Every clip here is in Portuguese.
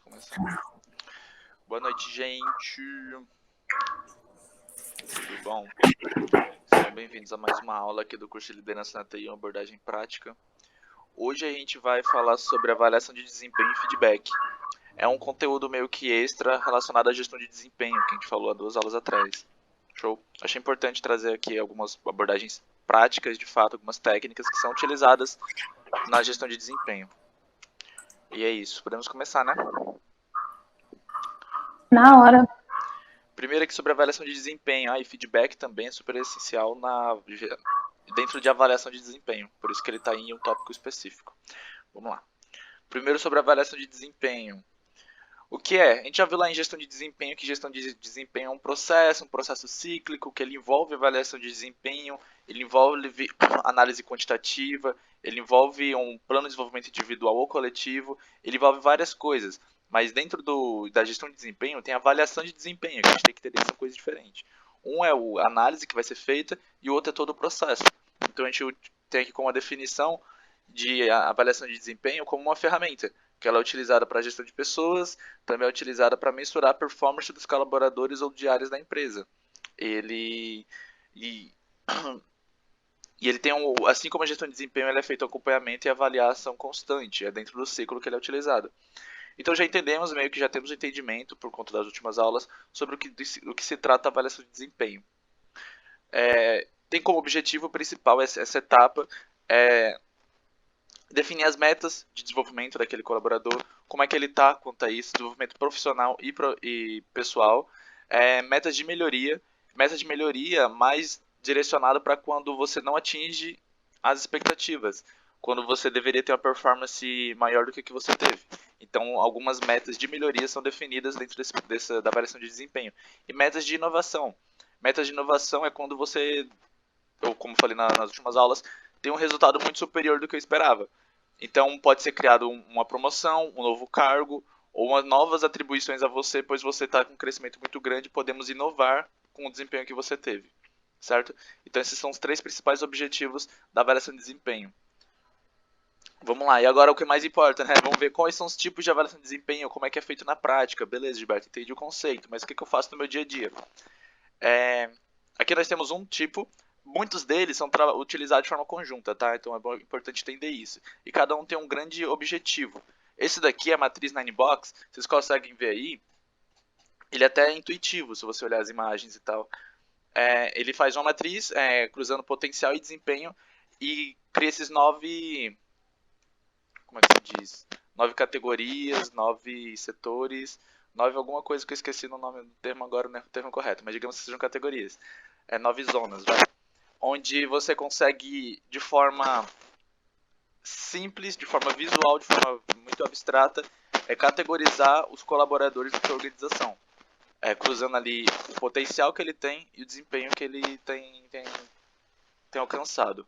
Começar. Boa noite, gente. Tudo bom? Sejam bem-vindos a mais uma aula aqui do curso de Liderança na TI, uma abordagem prática. Hoje a gente vai falar sobre avaliação de desempenho e feedback. É um conteúdo meio que extra relacionado à gestão de desempenho, que a gente falou há 2 aulas atrás. Show? Achei importante trazer aqui algumas abordagens práticas, de fato, algumas técnicas que são utilizadas na gestão de desempenho. E é isso, podemos começar, né? Na hora. Primeiro aqui sobre avaliação de desempenho. E feedback também é super essencial dentro de avaliação de desempenho. Por isso que ele está em um tópico específico. Vamos lá. Primeiro sobre avaliação de desempenho. O que é? A gente já viu lá em gestão de desempenho que gestão de desempenho é um processo cíclico, que ele envolve avaliação de desempenho, ele envolve análise quantitativa, ele envolve um plano de desenvolvimento individual ou coletivo, ele envolve várias coisas. Mas dentro da gestão de desempenho tem a avaliação de desempenho, que a gente tem que entender que são coisas diferentes. Um é a análise que vai ser feita e o outro é todo o processo. Então a gente tem aqui como a definição de avaliação de desempenho como uma ferramenta, que ela é utilizada para a gestão de pessoas, também é utilizada para mensurar a performance dos colaboradores ou de áreas da empresa. Ele e ele tem assim como a gestão de desempenho, ele é feito acompanhamento e avaliação constante, é dentro do ciclo que ele é utilizado. Então já entendemos, meio que já temos entendimento, por conta das últimas aulas, sobre o que se trata a avaliação de desempenho. Tem como objetivo principal essa etapa definir as metas de desenvolvimento daquele colaborador, como é que ele está quanto a isso, desenvolvimento profissional e pessoal, metas de melhoria mais direcionado para quando você não atinge as expectativas, quando você deveria ter uma performance maior do que você teve. Então, algumas metas de melhoria são definidas dentro da avaliação de desempenho. E metas de inovação. Metas de inovação é quando você, ou como falei nas últimas aulas, tem um resultado muito superior do que eu esperava. Então pode ser criado uma promoção, um novo cargo ou novas atribuições a você, pois você está com um crescimento muito grande, podemos inovar com o desempenho que você teve, certo? Então esses são os 3 principais objetivos da avaliação de desempenho. Vamos lá, e agora o que mais importa, né? Vamos ver quais são os tipos de avaliação de desempenho, como é que é feito na prática. Beleza, Gilberto, entendi o conceito, mas o que eu faço no meu dia a dia? Aqui nós temos um tipo, muitos deles são utilizados de forma conjunta, tá? Então é importante entender isso. E cada um tem um grande objetivo. Esse daqui é a matriz Ninebox, vocês conseguem ver aí. Ele até é intuitivo, se você olhar as imagens e tal. Ele faz uma matriz cruzando potencial e desempenho e cria esses 9... Como é que se diz? 9 categorias, 9 setores, 9 alguma coisa que eu esqueci no nome do termo agora, não é o termo correto, mas digamos que sejam categorias. 9 zonas, vai. Onde você consegue, de forma simples, de forma visual, de forma muito abstrata, categorizar os colaboradores da sua organização. Cruzando ali o potencial que ele tem e o desempenho que ele tem alcançado.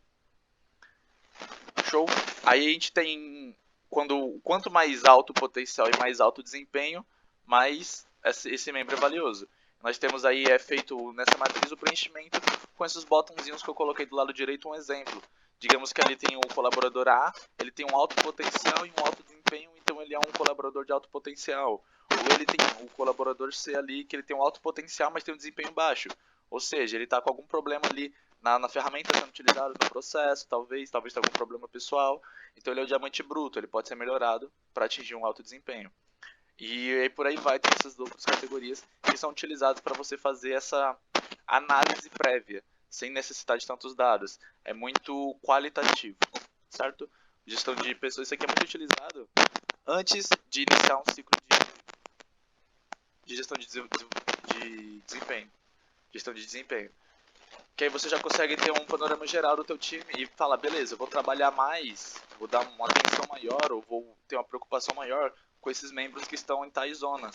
Show? Aí a gente tem, quanto mais alto o potencial e mais alto o desempenho, mais esse membro é valioso. Nós temos aí, feito nessa matriz o preenchimento com esses botãozinhos que eu coloquei do lado direito, um exemplo. Digamos que ali tem o colaborador A, ele tem um alto potencial e um alto desempenho, então ele é um colaborador de alto potencial. Ou ele tem o colaborador C ali, que ele tem um alto potencial, mas tem um desempenho baixo. Ou seja, ele está com algum problema ali na ferramenta sendo utilizada, no processo, talvez tenha algum problema pessoal. Então ele é o diamante bruto, ele pode ser melhorado para atingir um alto desempenho. E aí por aí vai, tem essas outras categorias que são utilizadas para você fazer essa análise prévia, sem necessidade de tantos dados. É muito qualitativo, certo? Gestão de pessoas, isso aqui é muito utilizado antes de iniciar um ciclo de gestão de desempenho. Gestão de desempenho. Que aí você já consegue ter um panorama geral do teu time e falar, beleza, eu vou trabalhar mais, vou dar uma atenção maior, ou vou ter uma preocupação maior com esses membros que estão em tais zonas.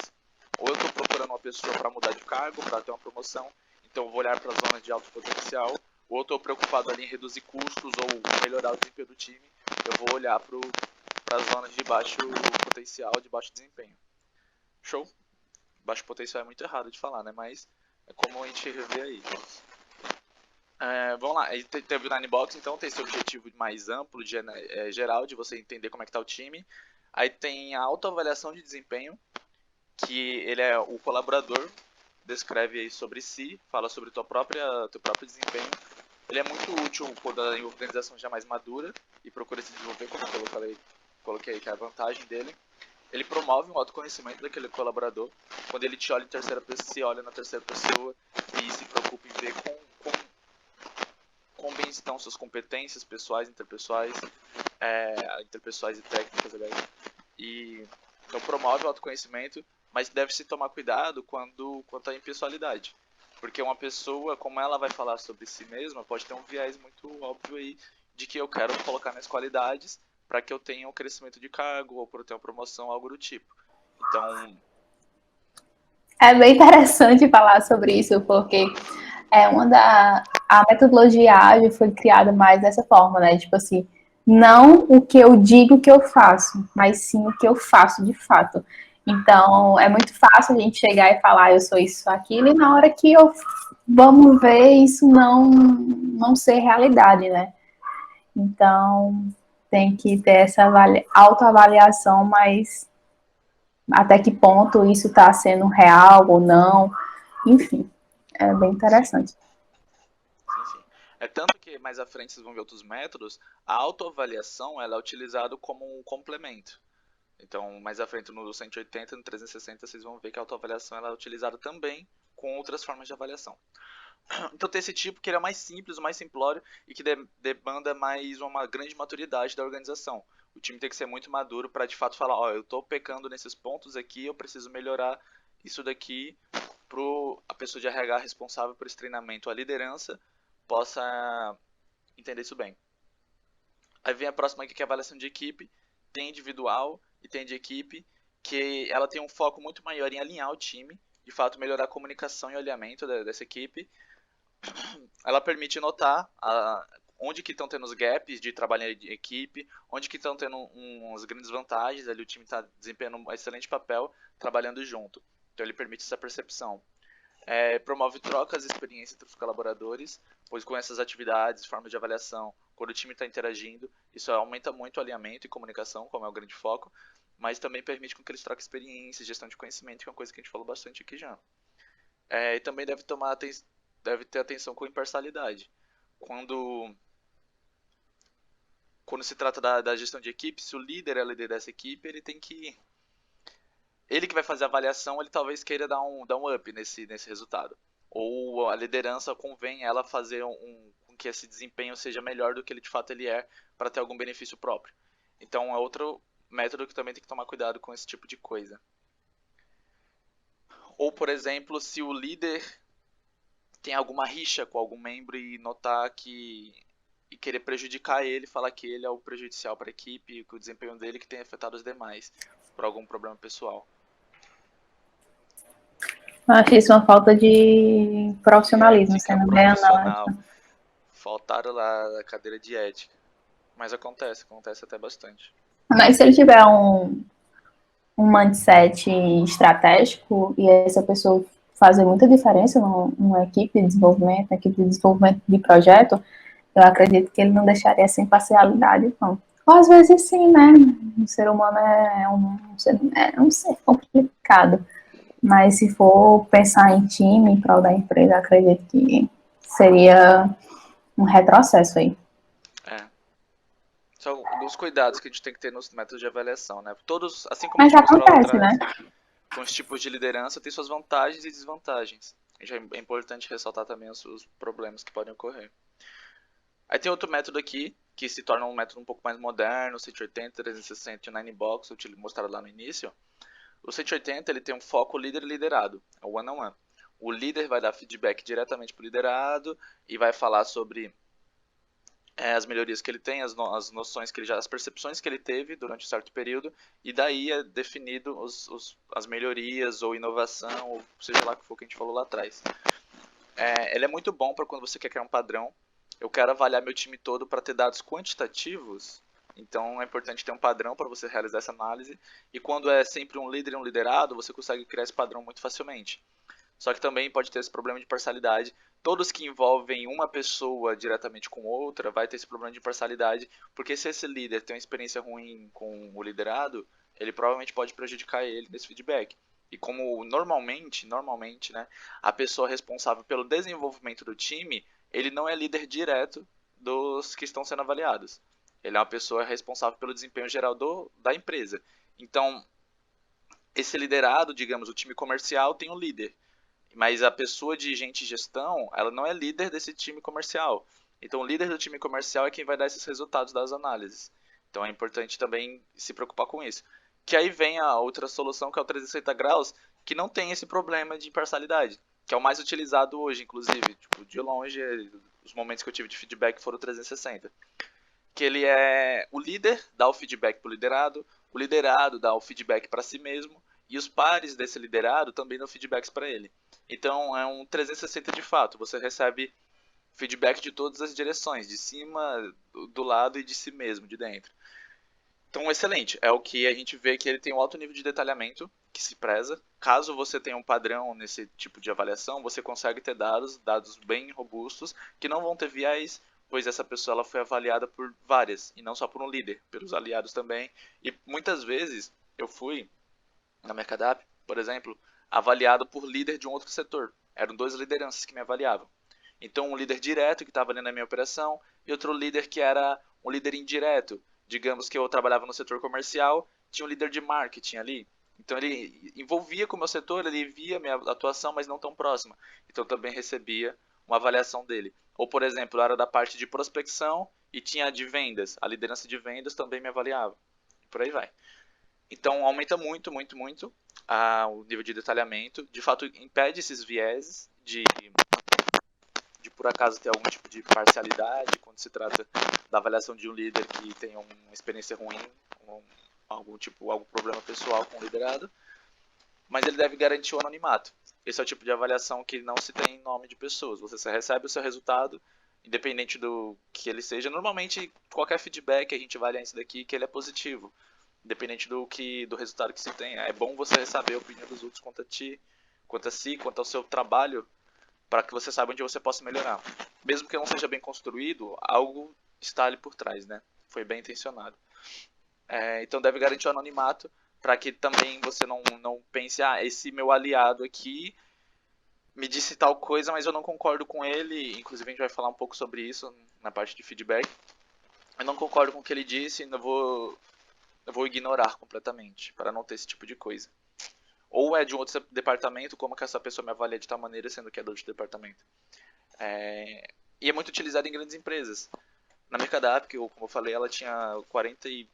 Ou eu estou procurando uma pessoa para mudar de cargo, para ter uma promoção, então eu vou olhar para as zonas de alto potencial, ou eu estou preocupado ali em reduzir custos ou melhorar o desempenho do time, eu vou olhar para as zonas de baixo potencial, de baixo desempenho. Show? Baixo potencial é muito errado de falar, né? Mas é como a gente vê aí. Vamos lá, teve o Ninebox, então tem esse objetivo mais amplo, geral, de você entender como é que está o time. Aí tem a autoavaliação de desempenho, que ele é o colaborador, descreve aí sobre si, fala sobre teu próprio desempenho. Ele é muito útil quando a organização já é mais madura e procura se desenvolver, como eu coloquei que é a vantagem dele. Ele promove um autoconhecimento daquele colaborador, quando ele te olha em terceira pessoa, se olha na terceira pessoa e se preocupa em ver quão bem estão suas competências pessoais, interpessoais e técnicas, aliás. E então promove o autoconhecimento, mas deve-se tomar cuidado quanto à impessoalidade. Porque uma pessoa, como ela vai falar sobre si mesma, pode ter um viés muito óbvio aí de que eu quero colocar minhas qualidades para que eu tenha um crescimento de cargo ou para eu ter uma promoção, algo do tipo. Então, É bem interessante falar sobre isso, porque a metodologia ágil foi criada mais dessa forma, né? Tipo assim, não o que eu digo que eu faço, mas sim o que eu faço de fato. Então, é muito fácil a gente chegar e falar, eu sou isso, aquilo, e na hora que eu vamos ver isso não ser realidade, né? Então, tem que ter essa autoavaliação, mas até que ponto isso está sendo real ou não, enfim, é bem sim, interessante. sim. É tanto que mais à frente vocês vão ver outros métodos, a autoavaliação ela é utilizada como um complemento. Então, mais à frente no 180 e no 360 vocês vão ver que a autoavaliação ela é utilizada também com outras formas de avaliação. Então tem esse tipo que ele é mais simples, mais simplório e que demanda mais uma grande maturidade da organização. O time tem que ser muito maduro para de fato falar, ó, eu estou pecando nesses pontos aqui, eu preciso melhorar isso daqui para a pessoa de RH responsável por esse treinamento, a liderança, possa entender isso bem. Aí vem a próxima aqui que é a avaliação de equipe, tem individual e tem de equipe, que ela tem um foco muito maior em alinhar o time, de fato melhorar a comunicação e o alinhamento dessa equipe. Ela permite notar onde que estão tendo os gaps de trabalho em equipe, onde que estão tendo umas grandes vantagens, ali o time está desempenhando um excelente papel trabalhando junto. Então ele permite essa percepção. Promove trocas de experiência entre os colaboradores, pois com essas atividades, formas de avaliação, quando o time está interagindo, isso aumenta muito o alinhamento e comunicação, como é o grande foco, mas também permite com que eles troquem experiências, gestão de conhecimento, que é uma coisa que a gente falou bastante aqui já. E também deve ter atenção com imparcialidade. Quando, quando se trata da gestão de equipe, se o líder é o líder dessa equipe, ele tem que. Ele que vai fazer a avaliação, ele talvez queira dar um up nesse resultado. Ou a liderança convém ela fazer com que esse desempenho seja melhor do que ele de fato ele é, para ter algum benefício próprio. Então é outro método que também tem que tomar cuidado com esse tipo de coisa. Ou, por exemplo, se o líder tem alguma rixa com algum membro e notar que e querer prejudicar ele, falar que ele é o prejudicial para a equipe, que o desempenho dele que tem afetado os demais por algum problema pessoal. Eu acho isso uma falta de De profissionalismo, ética sendo bem profissional. analógico. Faltaram lá a cadeira de ética. Mas acontece até bastante. Mas se ele tiver um mindset estratégico e essa pessoa fazer muita diferença numa equipe de desenvolvimento de projeto, eu acredito que ele não deixaria sem parcialidade, não. Ou às vezes sim, né? O ser humano é um ser complicado. Mas se for pensar em time, em prol da empresa, acredito que seria um retrocesso aí. É. São os cuidados que a gente tem que ter nos métodos de avaliação, né? Todos, assim como a Mas gente mostrou lá acontece, né? atrás, com os tipos de liderança tem suas vantagens e desvantagens. Já é importante ressaltar também os problemas que podem ocorrer. Aí tem outro método aqui, que se torna um método um pouco mais moderno, 180, 360 e o 9box, mostrado lá no início. O 180 ele tem um foco líder e liderado, é o one-on-one. O líder vai dar feedback diretamente para o liderado e vai falar sobre as melhorias que ele tem, as noções que ele já, as percepções que ele teve durante um certo período, e daí é definido as melhorias ou inovação, ou seja lá o que for que a gente falou lá atrás. Ele é muito bom para quando você quer criar um padrão. Eu quero avaliar meu time todo para ter dados quantitativos, então é importante ter um padrão para você realizar essa análise. E quando é sempre um líder e um liderado, você consegue criar esse padrão muito facilmente. Só que também pode ter esse problema de parcialidade. Todos que envolvem uma pessoa diretamente com outra vai ter esse problema de parcialidade, porque se esse líder tem uma experiência ruim com o liderado, ele provavelmente pode prejudicar ele nesse feedback. E como normalmente, né, a pessoa responsável pelo desenvolvimento do time, ele não é líder direto dos que estão sendo avaliados. Ele é uma pessoa responsável pelo desempenho geral da empresa. Então, esse liderado, digamos, o time comercial tem um líder, mas a pessoa de gente e gestão, ela não é líder desse time comercial. Então, o líder do time comercial é quem vai dar esses resultados das análises. Então, é importante também se preocupar com isso. Que aí vem a outra solução, que é o 360 graus, que não tem esse problema de imparcialidade, que é o mais utilizado hoje, inclusive. Tipo, de longe, os momentos que eu tive de feedback foram 360. Que ele é o líder, dá o feedback para o liderado dá o feedback para si mesmo, e os pares desse liderado também dão feedbacks para ele. Então, é um 360 de fato. Você recebe feedback de todas as direções, de cima, do lado e de si mesmo, de dentro. Então, excelente. É o que a gente vê que ele tem um alto nível de detalhamento, que se preza. Caso você tenha um padrão nesse tipo de avaliação, você consegue ter dados bem robustos, que não vão ter viés, pois essa pessoa ela foi avaliada por várias, e não só por um líder, pelos aliados também. E muitas vezes eu fui, na Mercadap, por exemplo, avaliado por líder de um outro setor. Eram duas lideranças que me avaliavam. Então, um líder direto que estava ali na minha operação e outro líder que era um líder indireto. Digamos que eu trabalhava no setor comercial, tinha um líder de marketing ali. Então, ele envolvia com o meu setor, ele via a minha atuação, mas não tão próxima. Então, eu também recebia uma avaliação dele. Ou, por exemplo, eu era da parte de prospecção e tinha a de vendas. A liderança de vendas também me avaliava. E por aí vai. Então, aumenta muito, muito, muito o nível de detalhamento. De fato, impede esses vieses de por acaso ter algum tipo de parcialidade quando se trata da avaliação de um líder que tem uma experiência ruim, algum problema pessoal com o liderado, mas ele deve garantir o anonimato. Esse é o tipo de avaliação que não se tem em nome de pessoas. Você recebe o seu resultado, independente do que ele seja. Normalmente, qualquer feedback a gente avalia isso daqui que ele é positivo, independente do resultado que se tenha. É bom você saber a opinião dos outros quanto a ti, quanto a si, quanto ao seu trabalho, para que você saiba onde você possa melhorar. Mesmo que não seja bem construído, algo está ali por trás, né? Foi bem intencionado. Então deve garantir o anonimato para que também você não pense, esse meu aliado aqui me disse tal coisa, mas eu não concordo com ele. Inclusive a gente vai falar um pouco sobre isso na parte de feedback. Eu não concordo com o que ele disse e eu vou ignorar completamente, para não ter esse tipo de coisa. Ou é de um outro departamento, como que essa pessoa me avalia de tal maneira, sendo que é do outro departamento. E é muito utilizado em grandes empresas. Na Mercadap, como eu falei, ela tinha 40 e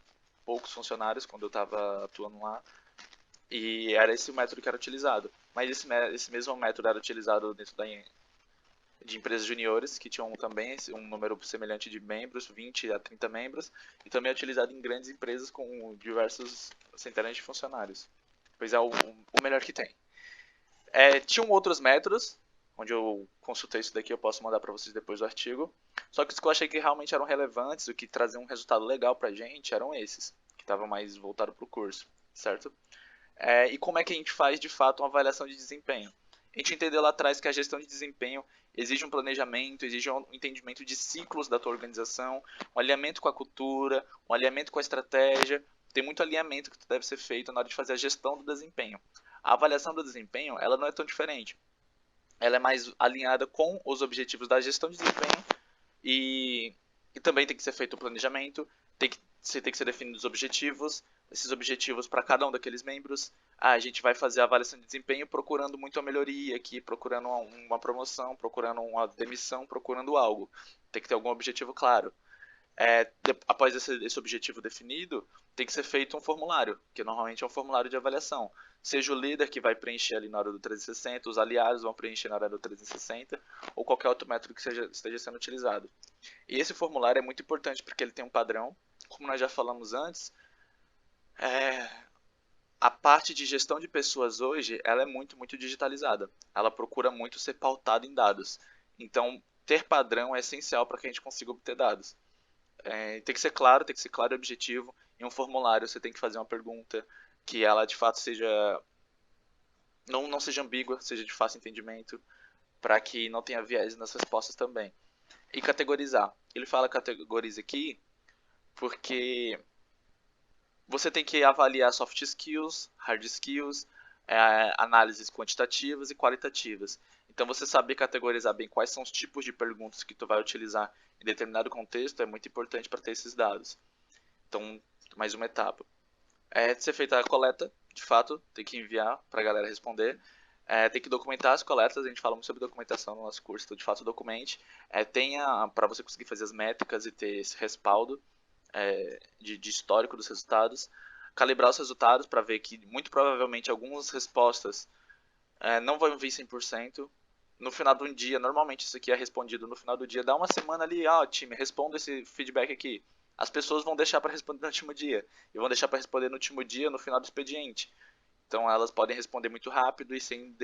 poucos funcionários quando eu estava atuando lá. E era esse o método que era utilizado. Mas esse mesmo método era utilizado dentro de empresas juniores, que tinham também um número semelhante de membros, 20 a 30 membros. E também é utilizado em grandes empresas com diversos centenas de funcionários. Pois é o melhor que tem. Tinham outros métodos, onde eu consultei isso daqui, eu posso mandar para vocês depois do artigo. Só que os que eu achei que realmente eram relevantes, o que traziam um resultado legal pra gente, eram esses, que estavam mais voltados pro curso, certo? E como é que a gente faz, de fato, uma avaliação de desempenho? A gente entendeu lá atrás que a gestão de desempenho exige um planejamento, exige um entendimento de ciclos da tua organização, um alinhamento com a cultura, um alinhamento com a estratégia. Tem muito alinhamento que deve ser feito na hora de fazer a gestão do desempenho. A avaliação do desempenho, ela não é tão diferente. Ela é mais alinhada com os objetivos da gestão de desempenho e também tem que ser feito o planejamento, tem que ser definidos os objetivos, esses objetivos para cada um daqueles membros. A gente vai fazer a avaliação de desempenho procurando muito a melhoria aqui, procurando uma promoção, procurando uma demissão, procurando algo. Tem que ter algum objetivo claro. Após esse objetivo definido, tem que ser feito um formulário, que normalmente é um formulário de avaliação. Seja o líder que vai preencher ali na hora do 360, os aliados vão preencher na hora do 360, ou qualquer outro método que esteja sendo utilizado. E esse formulário é muito importante porque ele tem um padrão. Como nós já falamos antes, a parte de gestão de pessoas hoje, ela é muito, muito digitalizada. Ela procura muito ser pautada em dados. Então, ter padrão é essencial para que a gente consiga obter dados. Tem que ser claro e objetivo. Em um formulário você tem que fazer uma pergunta que ela de fato não seja ambígua, seja de fácil entendimento, para que não tenha viés nas respostas também. E categorizar. Ele fala categoriza aqui porque Você tem que avaliar soft skills, hard skills, análises quantitativas e qualitativas. Então você saber categorizar bem quais são os tipos de perguntas que tu vai utilizar em determinado contexto é muito importante para ter esses dados. Então, mais uma etapa. Ser feita a coleta, de fato, tem que enviar para a galera responder. Tem que documentar as coletas, a gente fala muito sobre documentação no nosso curso, então de fato documente. Tenha, para você conseguir fazer as métricas e ter esse respaldo de histórico dos resultados. Calibrar os resultados para ver que muito provavelmente algumas respostas não vão vir 100%. No final do dia, normalmente isso aqui é respondido no final do dia, dá uma semana ali, time, responda esse feedback aqui. As pessoas vão deixar para responder no último dia, e vão deixar para responder no último dia, no final do expediente. Então elas podem responder muito rápido e sem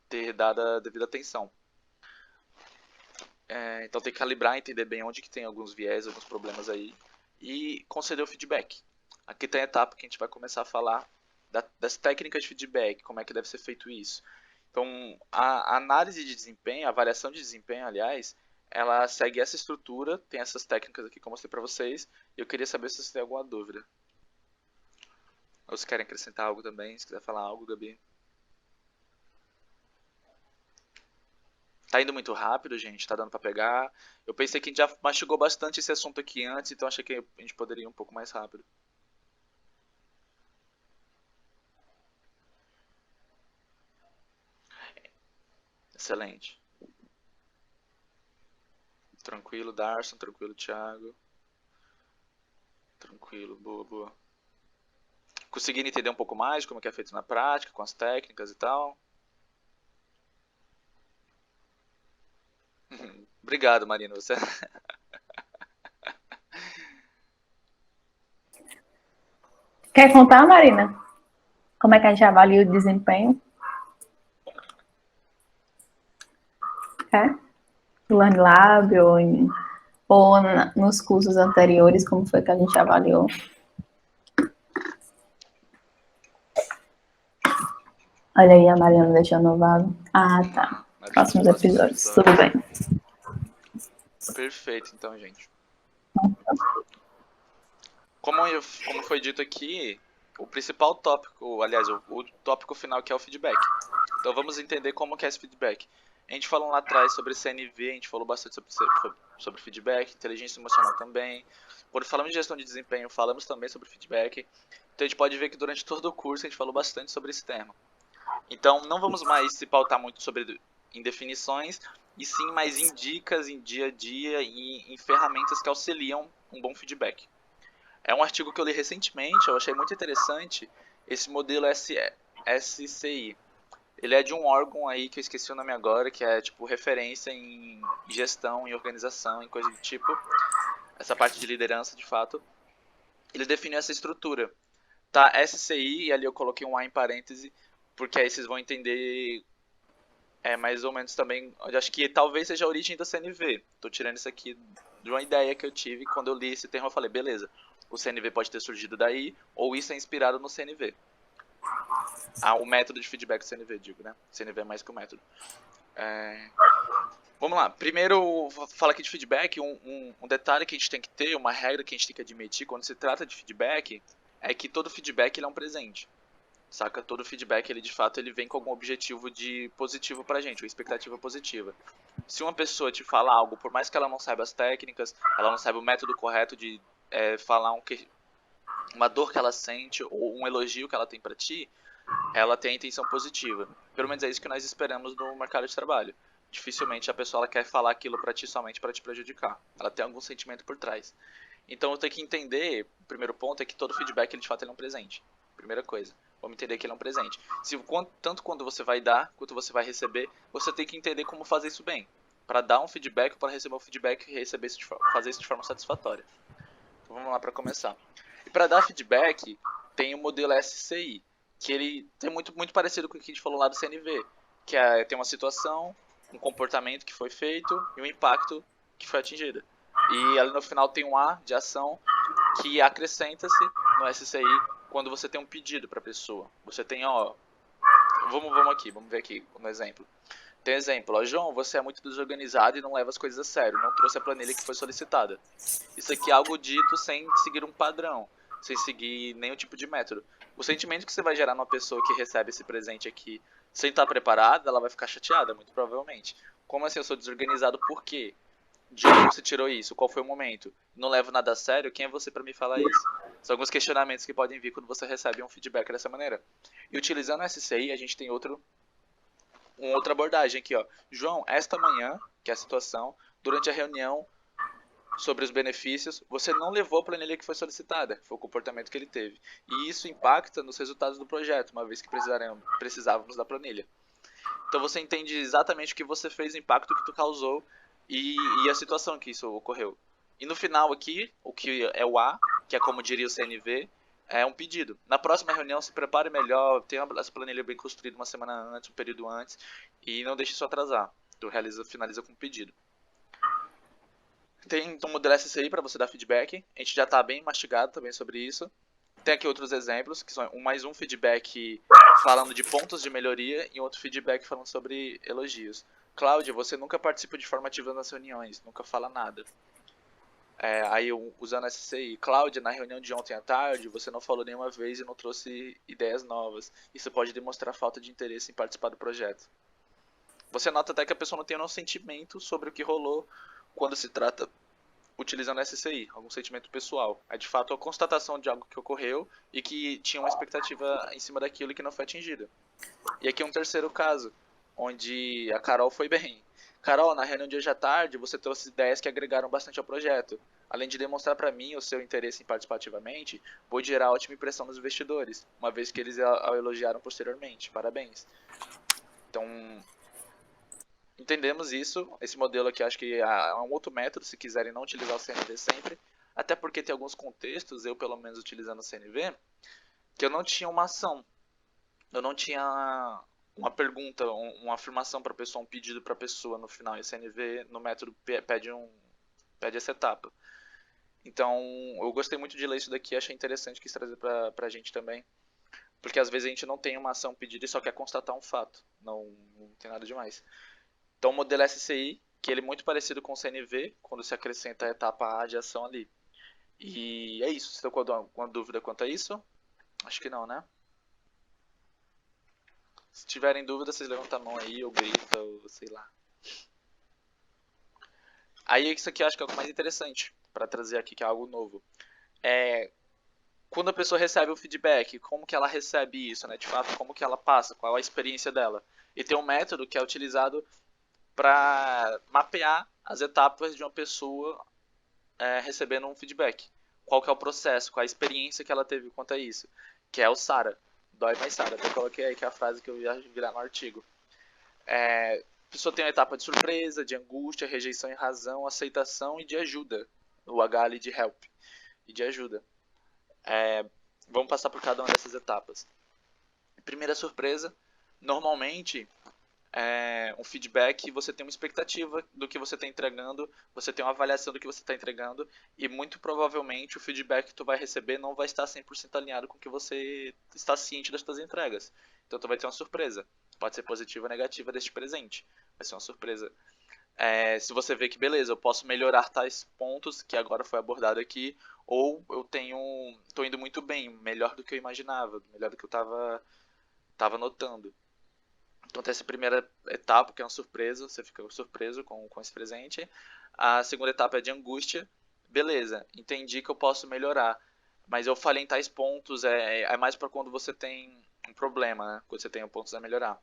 ter dado a devida atenção. Então tem que calibrar, entender bem onde que tem alguns viés, alguns problemas aí, e conceder o feedback. Aqui tem a etapa que a gente vai começar a falar das técnicas de feedback, como é que deve ser feito isso. Então, a análise de desempenho, a avaliação de desempenho, aliás, ela segue essa estrutura, tem essas técnicas aqui que eu mostrei para vocês, e eu queria saber se vocês têm alguma dúvida. Ou se querem acrescentar algo também, se quiser falar algo, Gabi. Tá indo muito rápido, gente, tá dando pra pegar. Eu pensei que a gente já mastigou bastante esse assunto aqui antes, então achei que a gente poderia ir um pouco mais rápido. Excelente. Tranquilo, Darson, tranquilo, Thiago. Tranquilo, boa, boa. Conseguindo entender um pouco mais como é que é feito na prática, com as técnicas e tal? Obrigado, Marina. Você... Quer contar, Marina? Como é que a gente avalia o desempenho? No Learn Lab ou nos cursos anteriores, como foi que a gente avaliou? Olha aí, a Mariana deixando no vago. Ah, tá. Próximos episódios. Tudo bem. Perfeito, então, gente. Como foi dito aqui, o principal tópico, aliás, o tópico final que é o feedback. Então vamos entender como que é esse feedback. A gente falou lá atrás sobre CNV, a gente falou bastante sobre feedback, inteligência emocional também. Quando falamos de gestão de desempenho, falamos também sobre feedback. Então a gente pode ver que durante todo o curso a gente falou bastante sobre esse tema. Então não vamos mais se pautar muito em definições, e sim mais em dicas, em dia a dia e em ferramentas que auxiliam um bom feedback. É um artigo que eu li recentemente, eu achei muito interessante, esse modelo SCI. Ele é de um órgão aí que eu esqueci o nome agora, que é tipo referência em gestão, em organização, em coisa do tipo. Essa parte de liderança, de fato. Ele definiu essa estrutura. Tá, SCI, e ali eu coloquei um A em parêntese, porque aí vocês vão entender mais ou menos também, eu acho que talvez seja a origem do CNV. Tô tirando isso aqui de uma ideia que eu tive, quando eu li esse termo eu falei, beleza, o CNV pode ter surgido daí, ou isso é inspirado no CNV. O método de feedback do CNV, digo, né? CNV é mais que o método. Vamos lá, primeiro fala aqui de feedback, um detalhe que a gente tem que ter, uma regra que a gente tem que admitir quando se trata de feedback, é que todo feedback ele é um presente. Saca? Todo feedback, ele de fato, ele vem com algum objetivo de positivo pra gente, uma expectativa positiva. Se uma pessoa te fala algo, por mais que ela não saiba as técnicas, ela não saiba o método correto de falar uma dor que ela sente ou um elogio que ela tem pra ti, ela tem a intenção positiva. Pelo menos é isso que nós esperamos no mercado de trabalho. Dificilmente a pessoa ela quer falar aquilo pra ti somente para te prejudicar. Ela tem algum sentimento por trás. Então eu tenho que entender, o primeiro ponto é que todo feedback, ele, de fato, ele é um presente. Primeira coisa. Vamos entender que ele é um presente. Tanto quando você vai dar, quanto você vai receber, você tem que entender como fazer isso bem. Para dar um feedback, para receber um feedback e fazer isso de forma satisfatória. Então vamos lá para começar. E para dar feedback, tem o modelo SCI, que ele é muito parecido com o que a gente falou lá do CNV, que tem uma situação, um comportamento que foi feito e um impacto que foi atingido. E ali no final tem um A de ação que acrescenta-se no SCI quando você tem um pedido para a pessoa. Você tem, vamos ver aqui no exemplo. Tem exemplo, João, você é muito desorganizado e não leva as coisas a sério, não trouxe a planilha que foi solicitada. Isso aqui é algo dito sem seguir um padrão. sem seguir nenhum tipo de método. O sentimento que você vai gerar numa pessoa que recebe esse presente aqui sem estar preparada, ela vai ficar chateada, muito provavelmente. Como assim eu sou desorganizado? Por quê? De onde você tirou isso? Qual foi o momento? Não levo nada a sério? Quem é você para me falar isso? São alguns questionamentos que podem vir quando você recebe um feedback dessa maneira. E utilizando o SCI, a gente tem uma outra abordagem aqui, ó. João, esta manhã, que é a situação, durante a reunião sobre os benefícios, você não levou a planilha que foi solicitada, foi o comportamento que ele teve. E isso impacta nos resultados do projeto, uma vez que precisávamos da planilha. Então você entende exatamente o que você fez, o impacto que tu causou e a situação que isso ocorreu. E no final aqui, o que é o A, que é como diria o CNV, é um pedido. Na próxima reunião se prepare melhor, tenha essa planilha bem construída uma semana antes, um período antes, e não deixe isso atrasar. Tu finaliza com um pedido. Tem então um modelo SCI para você dar feedback. A gente já está bem mastigado também sobre isso. Tem aqui outros exemplos, que são mais um feedback falando de pontos de melhoria e outro feedback falando sobre elogios. Cláudia, você nunca participa de forma ativa nas reuniões, nunca fala nada. Aí usando SCI, Cláudia, na reunião de ontem à tarde, você não falou nenhuma vez e não trouxe ideias novas. Isso pode demonstrar falta de interesse em participar do projeto. Você nota até que a pessoa não tem nenhum sentimento sobre o que rolou quando se trata utilizando SCI, algum sentimento pessoal. É de fato a constatação de algo que ocorreu e que tinha uma expectativa em cima daquilo e que não foi atingida. E aqui um terceiro caso, onde a Carol foi bem. Carol, na reunião de hoje à tarde, você trouxe ideias que agregaram bastante ao projeto. Além de demonstrar para mim o seu interesse em participar ativamente, vou gerar ótima impressão nos investidores, uma vez que eles a elogiaram posteriormente. Parabéns. Então, entendemos isso. Esse modelo aqui acho que é um outro método, se quiserem não utilizar o CNV sempre. Até porque tem alguns contextos, eu pelo menos utilizando o CNV, que eu não tinha uma ação. Eu não tinha uma pergunta, uma afirmação para a pessoa, um pedido para a pessoa no final. E o CNV no método pede essa etapa. Então, eu gostei muito de ler isso daqui, achei interessante, quis trazer para a gente também. Porque às vezes a gente não tem uma ação pedida e só quer constatar um fato. Não tem nada demais. Então, o modelo SCI, que ele é muito parecido com o CNV, quando se acrescenta a etapa A de ação ali. E é isso. Você tem alguma dúvida quanto a isso? Acho que não, né? Se tiverem dúvida, vocês levantam a mão aí, ou gritam, ou sei lá. Aí isso aqui eu acho que é o mais interessante, para trazer aqui, que é algo novo. Quando a pessoa recebe o feedback, como que ela recebe isso, né? De fato, como que ela passa, qual a experiência dela. E tem um método que é utilizado para mapear as etapas de uma pessoa recebendo um feedback. Qual que é o processo, qual a experiência que ela teve quanto a isso. Que é o SARA. Dói mais SARA. Até coloquei aí que é a frase que eu ia virar no artigo. A pessoa tem uma etapa de surpresa, de angústia, rejeição e razão, aceitação e de ajuda. O H ali de help. E de ajuda. Vamos passar por cada uma dessas etapas. Primeira surpresa. Normalmente, um feedback, você tem uma expectativa do que você está entregando, você tem uma avaliação do que você está entregando, e muito provavelmente o feedback que tu vai receber não vai estar 100% alinhado com o que você está ciente das suas entregas. Então tu vai ter uma surpresa. Pode ser positiva ou negativa deste presente. Vai ser uma surpresa. Se você vê que, beleza, eu posso melhorar tais pontos que agora foi abordado aqui, ou eu tô indo muito bem, melhor do que eu imaginava, melhor do que eu estava notando. Então tem essa primeira etapa, que é uma surpresa, você fica surpreso com esse presente. A segunda etapa é de angústia. Beleza, entendi que eu posso melhorar, mas eu falei em tais pontos, é mais para quando você tem um problema, né? Quando você tem pontos a melhorar.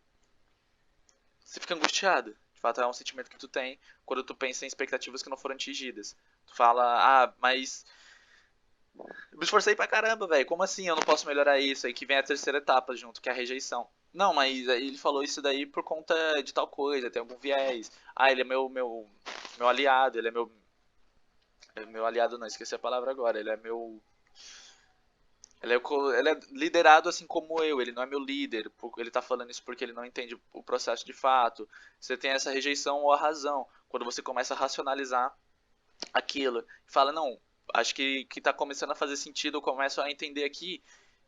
Você fica angustiado. De fato, é um sentimento que tu tem quando tu pensa em expectativas que não foram atingidas. Tu fala, mas eu me esforcei pra caramba, velho. Como assim eu não posso melhorar isso? Aí que vem a terceira etapa junto, que é a rejeição. Não, mas ele falou isso daí por conta de tal coisa, tem algum viés. Ele é meu aliado, ele é meu aliado não, esqueci a palavra agora. Ele é liderado assim como eu, ele não é meu líder. Ele tá falando isso porque ele não entende o processo de fato. Você tem essa rejeição ou a razão. Quando você começa a racionalizar aquilo, fala, não, acho que tá começando a fazer sentido, eu começo a entender aqui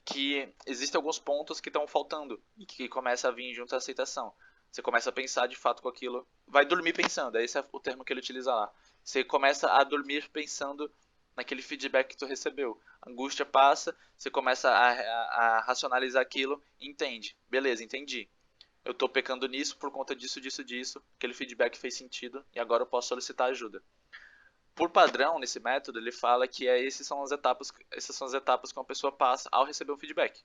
que existem alguns pontos que estão faltando e que começa a vir junto à aceitação. Você começa a pensar de fato com aquilo, vai dormir pensando, esse é o termo que ele utiliza lá. Você começa a dormir pensando naquele feedback que tu recebeu. A angústia passa, você começa a racionalizar aquilo, entende. Beleza, entendi. Eu tô pecando nisso por conta disso, disso, disso. Aquele feedback fez sentido e agora eu posso solicitar ajuda. Por padrão, nesse método, ele fala que essas são as etapas que uma pessoa passa ao receber um feedback.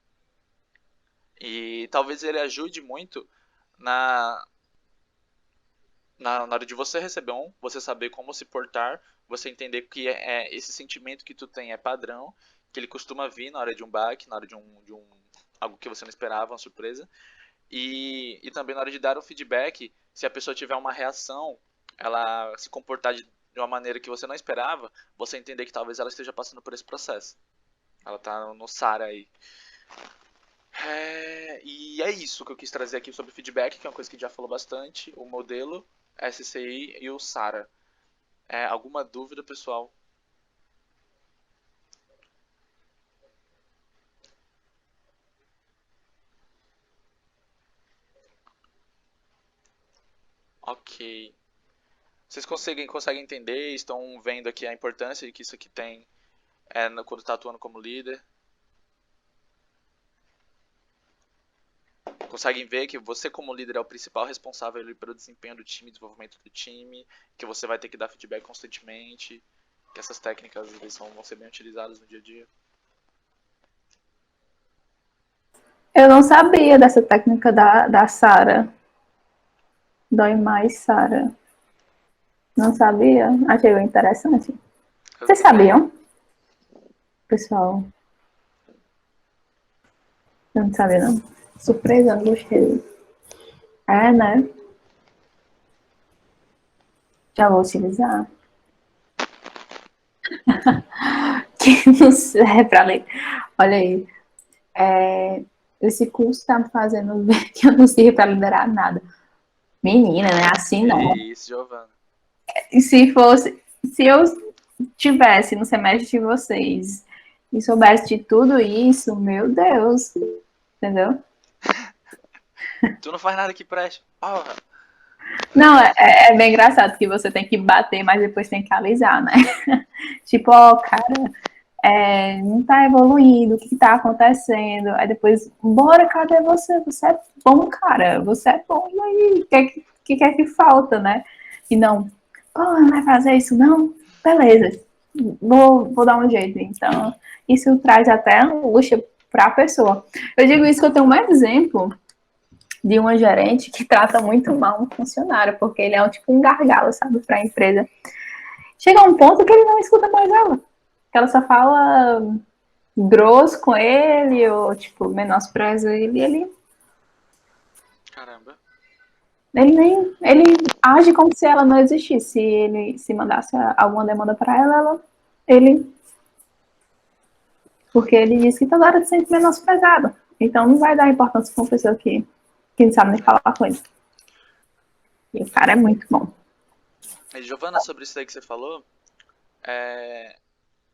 E talvez ele ajude muito na, na hora de você receber você saber como se portar, você entender que esse sentimento que tu tem é padrão, que ele costuma vir na hora de um baque, na hora de um algo que você não esperava, uma surpresa. E também na hora de dar um feedback, se a pessoa tiver uma reação, ela se comportar de uma maneira que você não esperava, você entender que talvez ela esteja passando por esse processo. Ela tá no SARA aí. E é isso que eu quis trazer aqui sobre feedback, que é uma coisa que já falou bastante, o modelo, SCI e o SARA. Alguma dúvida, pessoal? Ok. Vocês conseguem entender? Estão vendo aqui a importância que isso aqui tem quando está atuando como líder? Conseguem ver que você como líder é o principal responsável ali pelo desempenho do time, desenvolvimento do time, que você vai ter que dar feedback constantemente, que essas técnicas vão ser bem utilizadas no dia a dia? Eu não sabia dessa técnica da Sara. Dói mais, Sara. Não sabia? Achei bem interessante. Vocês sabiam? Pessoal. Eu não sabia, não. Surpresa, não gostei. Né? Já vou utilizar. Que não serve pra ler. Olha aí. Esse curso tá me fazendo ver que eu não sirvo pra liderar nada. Menina, né? Assim não. Isso, Giovana. E se eu tivesse no semestre de vocês e soubesse de tudo isso, meu Deus. Entendeu? Tu não faz nada que preste. Porra. Não, é bem engraçado que você tem que bater, mas depois tem que alisar, né? Tipo, cara, não tá evoluindo, o que tá acontecendo? Aí depois, bora, cadê você? Você é bom, cara, você é bom, e aí? O que é que falta, né? E não, não vai fazer isso não? Beleza, vou dar um jeito. Então, isso traz até angústia para a pessoa. Eu digo isso que eu tenho um exemplo de uma gerente que trata muito mal um funcionário, porque ele é tipo um gargalo, sabe, para a empresa. Chega a um ponto que ele não escuta mais ela. Que ela só fala grosso com ele, ou tipo, menospreza ele. Caramba. Ele age como se ela não existisse. Se ele se mandasse alguma demanda para ela, ele. Porque ele diz que toda hora se sente menosprezado. Então não vai dar importância para uma pessoa que não sabe nem falar com ele. E o cara é muito bom. Giovana, sobre isso aí que você falou, é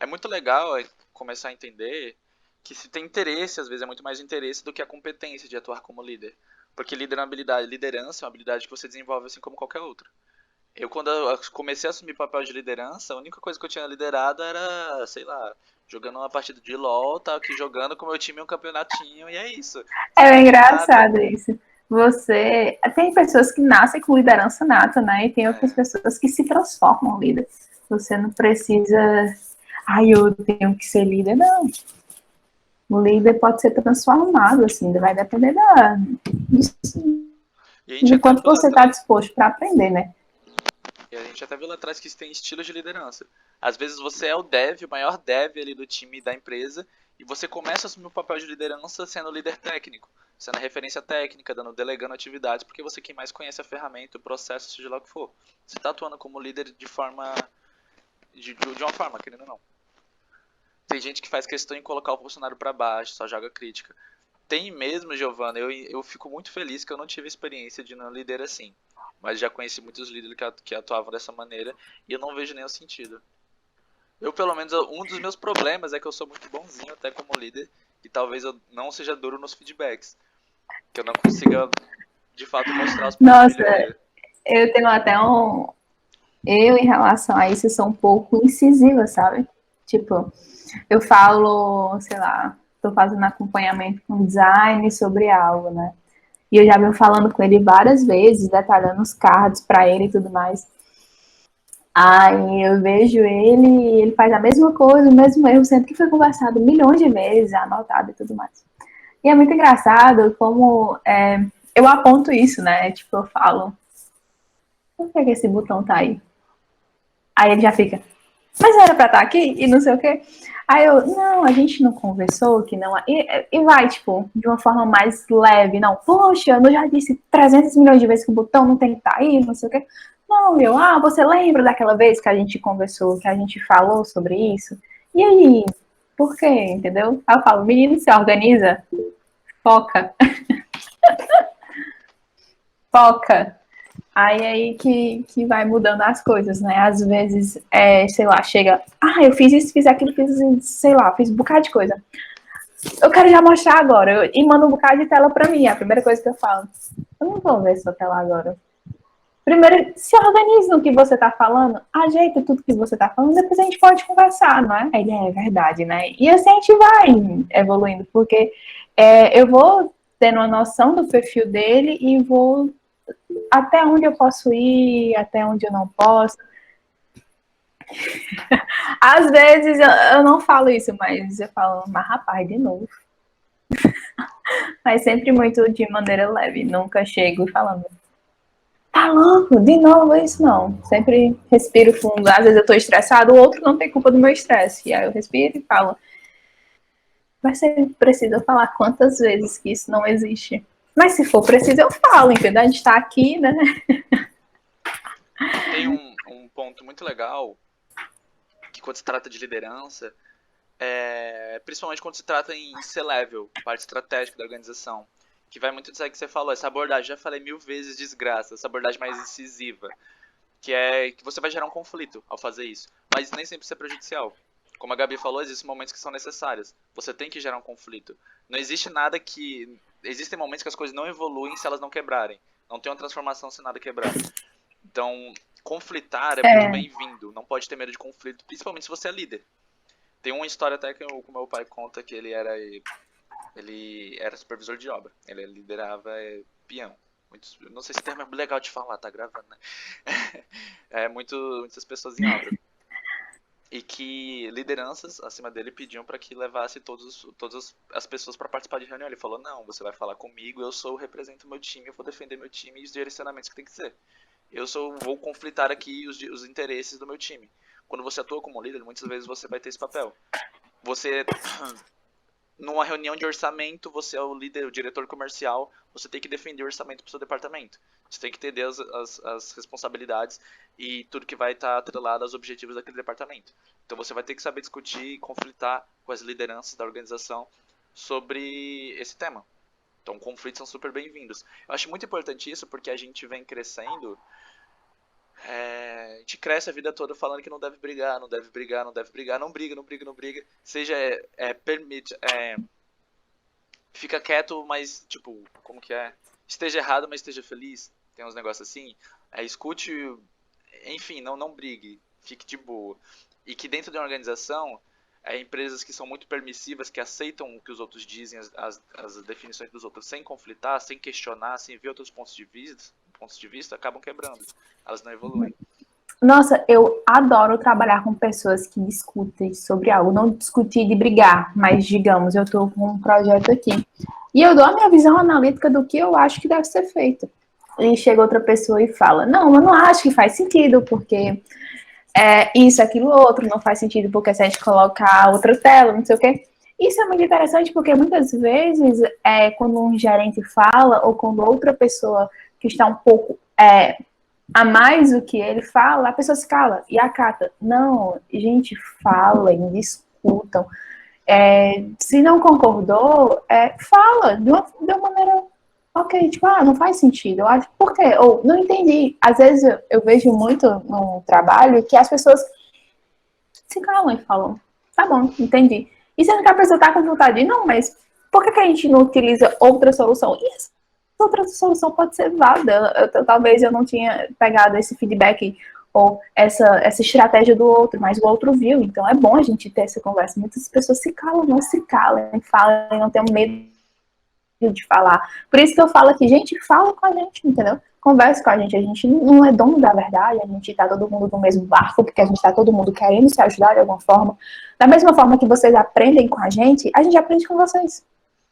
muito legal começar a entender que se tem interesse, às vezes é muito mais interesse do que a competência de atuar como líder. Porque liderança é uma habilidade que você desenvolve assim como qualquer outra. Quando eu comecei a assumir papel de liderança, a única coisa que eu tinha liderado era, sei lá, jogando uma partida de LoL, tava aqui jogando com o meu time um campeonatinho, e é isso. É engraçado isso. Tem pessoas que nascem com liderança nata, né? E tem outras pessoas que se transformam em líder. Você não precisa, eu tenho que ser líder, não. O líder pode ser transformado, assim, vai depender de quanto você está disposto para aprender, né? E a gente até viu lá atrás que tem estilos de liderança. Às vezes você é o dev, o maior dev ali do time da empresa, e você começa a assumir o papel de liderança sendo líder técnico, sendo referência técnica, delegando atividades, porque você é quem mais conhece a ferramenta, o processo, seja lá o que for. Você está atuando como líder de uma forma, querendo ou não. Tem gente que faz questão em colocar o funcionário para baixo, só joga crítica. Tem mesmo, Giovana, eu fico muito feliz que eu não tive experiência de não líder assim. Mas já conheci muitos líderes que atuavam dessa maneira e eu não vejo nenhum sentido. Pelo menos, um dos meus problemas é que eu sou muito bonzinho até como líder e talvez eu não seja duro nos feedbacks. Que eu não consiga, de fato, mostrar os pontos de melhoria. Eu tenho até Eu, em relação a isso, sou um pouco incisiva, sabe? Tipo, eu falo, sei lá, tô fazendo acompanhamento com design sobre algo, né? E eu já venho falando com ele várias vezes, detalhando os cards para ele e tudo mais. Aí eu vejo ele e ele faz a mesma coisa, o mesmo erro, sendo que foi conversado milhões de vezes, anotado e tudo mais. E é muito engraçado como eu aponto isso, né? Tipo, eu falo, por que esse botão tá aí? Aí ele já fica, mas era pra estar aqui e não sei o quê. Aí eu, não, a gente não conversou, que não. E vai, tipo, de uma forma mais leve. Não, poxa, eu já disse 300 milhões de vezes que o botão não tem que estar aí, não sei o quê. Não, meu, você lembra daquela vez que a gente conversou, que a gente falou sobre isso? E aí, por quê, entendeu? Aí eu falo, menino, se organiza, foca, foca. Aí que vai mudando as coisas, né? Às vezes, sei lá, chega, eu fiz isso, fiz aquilo, fiz, sei lá, fiz um bocado de coisa. Eu quero já mostrar agora, e manda um bocado de tela pra mim, é a primeira coisa que eu falo. Eu não vou ver sua tela agora. Primeiro, se organize no que você tá falando, ajeita tudo que você tá falando, depois a gente pode conversar, não é? Ele é verdade, né? E assim a gente vai evoluindo, porque eu vou tendo uma noção do perfil dele e vou até onde eu posso ir, até onde eu não posso. Às vezes eu não falo isso, mas eu falo, mas rapaz, de novo. Mas sempre muito de maneira leve, nunca chego falando, tá louco, de novo isso não. Sempre respiro fundo, às vezes eu tô estressado, o outro não tem culpa do meu estresse. E aí eu respiro e falo, vai ser preciso eu falar quantas vezes que isso não existe. Mas se for preciso, eu falo, entendeu? A gente tá aqui, né? Tem um ponto muito legal que quando se trata de liderança, principalmente quando se trata em C-level, parte estratégica da organização, que vai muito dizer que você falou, essa abordagem, já falei 1000 vezes desgraça, essa abordagem mais incisiva, que é que você vai gerar um conflito ao fazer isso, mas nem sempre isso é prejudicial. Como a Gabi falou, existem momentos que são necessários. Você tem que gerar um conflito. Não existe nada que... Existem momentos que as coisas não evoluem se elas não quebrarem. Não tem uma transformação se nada quebrar. Então, conflitar é muito bem-vindo. Não pode ter medo de conflito, principalmente se você é líder. Tem uma história até que o meu pai conta que ele era supervisor de obra. Ele liderava peão. Não sei se o termo é legal de falar, tá gravando, né? Muitas pessoas em obra. E que lideranças acima dele pediam para que levasse todas as pessoas para participar de reunião. Ele falou, não, você vai falar comigo, eu represento o meu time, eu vou defender meu time e os direcionamentos que tem que ser. Vou conflitar aqui os interesses do meu time. Quando você atua como líder, muitas vezes você vai ter esse papel. Você, numa reunião de orçamento, você é o líder, o diretor comercial, você tem que defender o orçamento para o seu departamento. Você tem que entender as responsabilidades e tudo que vai estar atrelado aos objetivos daquele departamento. Então você vai ter que saber discutir e conflitar com as lideranças da organização sobre esse tema. Então conflitos são super bem-vindos. Eu acho muito importante isso porque a gente vem crescendo... a gente cresce a vida toda falando que não deve brigar, não deve brigar, não deve brigar, não briga, não briga, não briga. Seja, permite, fica quieto, mas, tipo, como que é? Esteja errado, mas esteja feliz. Tem uns negócios assim. Escute, enfim, não brigue, fique de boa. E que dentro de uma organização, empresas que são muito permissivas, que aceitam o que os outros dizem, as definições dos outros, sem conflitar, sem questionar, sem ver outros pontos de vista, acabam quebrando. Elas não evoluem. Nossa, eu adoro trabalhar com pessoas que discutem sobre algo. Não discutir de brigar, mas digamos, eu estou com um projeto aqui. E eu dou a minha visão analítica do que eu acho que deve ser feito. E chega outra pessoa e fala, não, eu não acho que faz sentido, porque isso, aquilo, outro, não faz sentido, porque se a gente colocar outra tela, não sei o quê. Isso é muito interessante, porque muitas vezes, quando um gerente fala, ou quando outra pessoa que está um pouco a mais do que ele fala, a pessoa se cala e acata. Não, gente, falem, discutam. Se não concordou, fala de uma maneira, ok, tipo, não faz sentido. Eu acho, por quê? Ou, não entendi. Às vezes eu vejo muito no trabalho que as pessoas se calam e falam, tá bom, entendi. E sendo que a pessoa tá com vontade de, não, mas por que a gente não utiliza outra solução? E outra solução pode ser válida. Talvez eu não tinha pegado esse feedback ou essa estratégia do outro, mas o outro viu. Então é bom a gente ter essa conversa. Muitas pessoas se calam, não se calam, falam, não tenham medo de falar. Por isso que eu falo aqui, gente, fala com a gente, entendeu? Converse com a gente não é dono da verdade, a gente tá todo mundo no mesmo barco, porque a gente tá todo mundo querendo se ajudar de alguma forma. Da mesma forma que vocês aprendem com a gente aprende com vocês.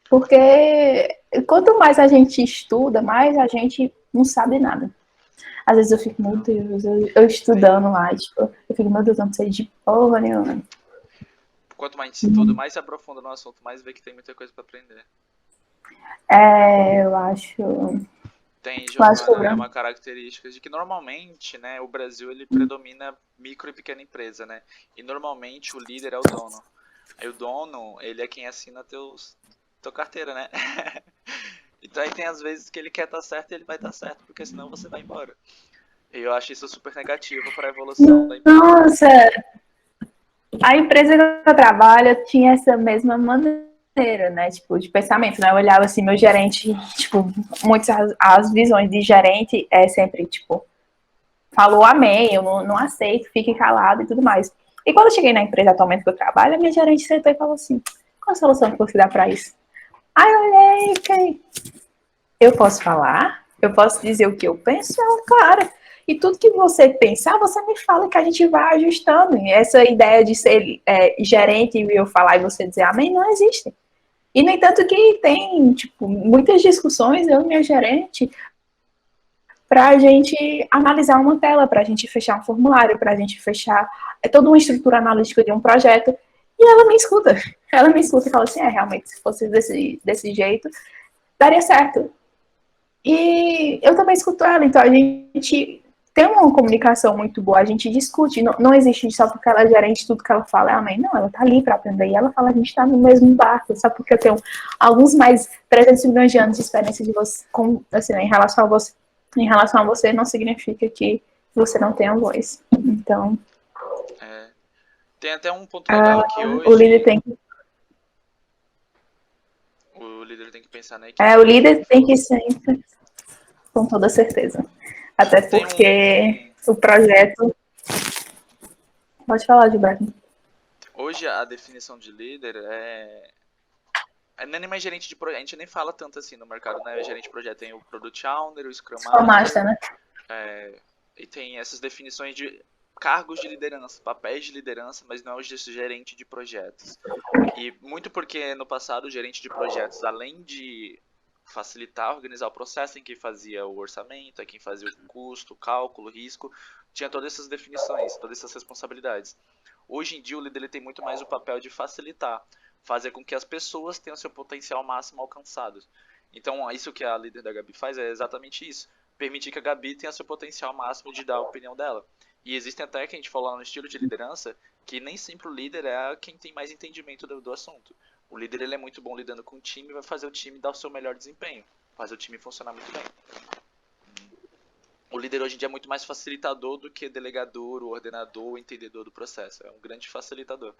Porque quanto mais a gente estuda, mais a gente não sabe nada. Às vezes eu fico, meu Deus, eu estudando lá, tipo, eu fico, meu Deus, eu não sei de porra nenhuma. Quanto mais a gente estuda, mais se aprofunda no assunto, mais vê que tem muita coisa pra aprender. Eu acho. Tem, Eu acho Giovana, é que uma característica de que normalmente, né, o Brasil ele predomina micro e pequena empresa, né? E normalmente o líder é o dono. Aí o dono, ele é quem assina tua carteira, né? Então aí tem às vezes que ele quer estar certo e ele vai estar certo, porque senão você vai embora. E eu acho isso super negativo para a evolução da empresa. nossa, a empresa que eu trabalho tinha essa mesma maneira, né? Tipo, de pensamento, né? Eu olhava assim, meu gerente, tipo, muitas as visões de gerente é sempre, tipo, falou amém, eu não aceito, fique calado e tudo mais. E quando eu cheguei na empresa atualmente que eu trabalho, a minha gerente sentou e falou assim, qual a solução que você dá para isso? Aí eu olhei, fiquei, eu posso falar? Eu posso dizer o que eu penso? Claro. E tudo que você pensar, você me fala que a gente vai ajustando. E essa ideia de ser gerente e eu falar e você dizer amém não existe. E, no entanto, que tem, tipo, muitas discussões, eu e minha gerente, para a gente analisar uma tela, para a gente fechar um formulário, para a gente fechar toda uma estrutura analítica de um projeto. E ela me escuta. Ela me escuta e fala assim, realmente, se fosse desse jeito, daria certo. E eu também escuto ela, então a gente tem uma comunicação muito boa, a gente discute, não existe só porque ela é gerente, tudo que ela fala é amém. Não, ela tá ali para aprender e ela fala, a gente tá no mesmo barco, só porque eu tenho alguns mais 300 milhões de anos de experiência de você, assim, em relação a você não significa que você não tenha voz. Então, É, tem até um ponto legal que o líder hoje tem que, o líder tem que pensar na equipe, o né? Que líder nem tem falou. que sempre, com toda certeza. Até Tem porque o projeto. Pode falar, Gilberto. hoje a definição de líder não é nem mais gerente de projeto, a gente nem fala tanto assim no mercado, né? Gerente de projeto tem o Product Owner, o Scrum Só Master, master, né? e tem essas definições de cargos de liderança, papéis de liderança, mas não é o gerente de projetos. E muito porque no passado o gerente de projetos, além de facilitar, organizar o processo em quem fazia o orçamento, em quem fazia o custo, o cálculo, o risco, tinha todas essas definições, todas essas responsabilidades. Hoje em dia o líder ele tem muito mais o papel de facilitar, fazer com que as pessoas tenham seu potencial máximo alcançado. Então isso que a líder da Gabi faz é exatamente isso, permitir que a Gabi tenha seu potencial máximo de dar a opinião dela. E existem até que a gente falou lá no estilo de liderança, que nem sempre o líder é quem tem mais entendimento do assunto. O líder ele é muito bom lidando com o time e vai fazer o time dar o seu melhor desempenho, fazer o time funcionar muito bem. O líder hoje em dia é muito mais facilitador do que delegador, o ordenador, o entendedor do processo. É um grande facilitador.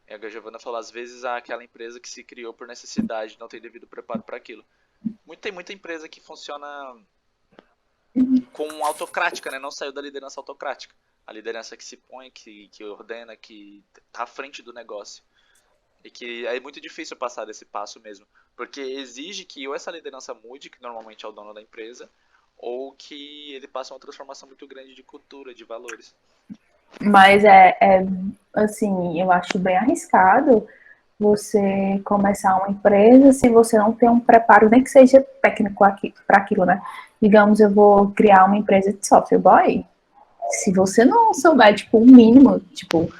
E a Giovana falou, às vezes há aquela empresa que se criou por necessidade, não tem devido preparo para aquilo. Tem muita empresa que funciona com autocrática, né? Não saiu da liderança autocrática. A liderança que se põe, que ordena, que tá à frente do negócio. E que é muito difícil passar desse passo mesmo. Porque exige que ou essa liderança mude, que normalmente é o dono da empresa, ou que ele passe uma transformação muito grande de cultura, de valores. Mas assim, eu acho bem arriscado você começar uma empresa se você não tem um preparo, nem que seja técnico para aquilo, né? Digamos, eu vou criar uma empresa de software boy. Se você não souber, tipo, o mínimo, tipo,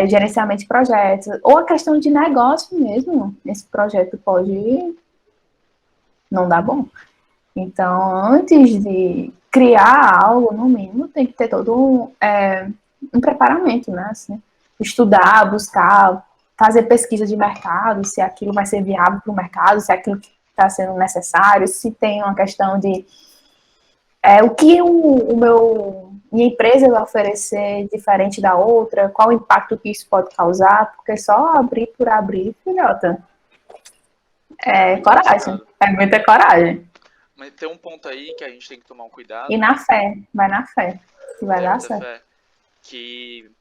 gerenciamento de projetos, ou a questão de negócio mesmo, esse projeto pode não dar bom. Então, antes de criar algo, no mínimo, tem que ter todo um preparamento, né? Assim, estudar, buscar, fazer pesquisa de mercado, se aquilo vai ser viável para o mercado, se aquilo está sendo necessário, se tem uma questão de o que minha empresa vai oferecer diferente da outra, qual o impacto que isso pode causar, porque só abrir por abrir, filhota, é Muito coragem, arriscado. é muita coragem. Mas tem um ponto aí que a gente tem que tomar um E cuidado. na fé, vai na fé. que vai Tenho dar muita certo. fé que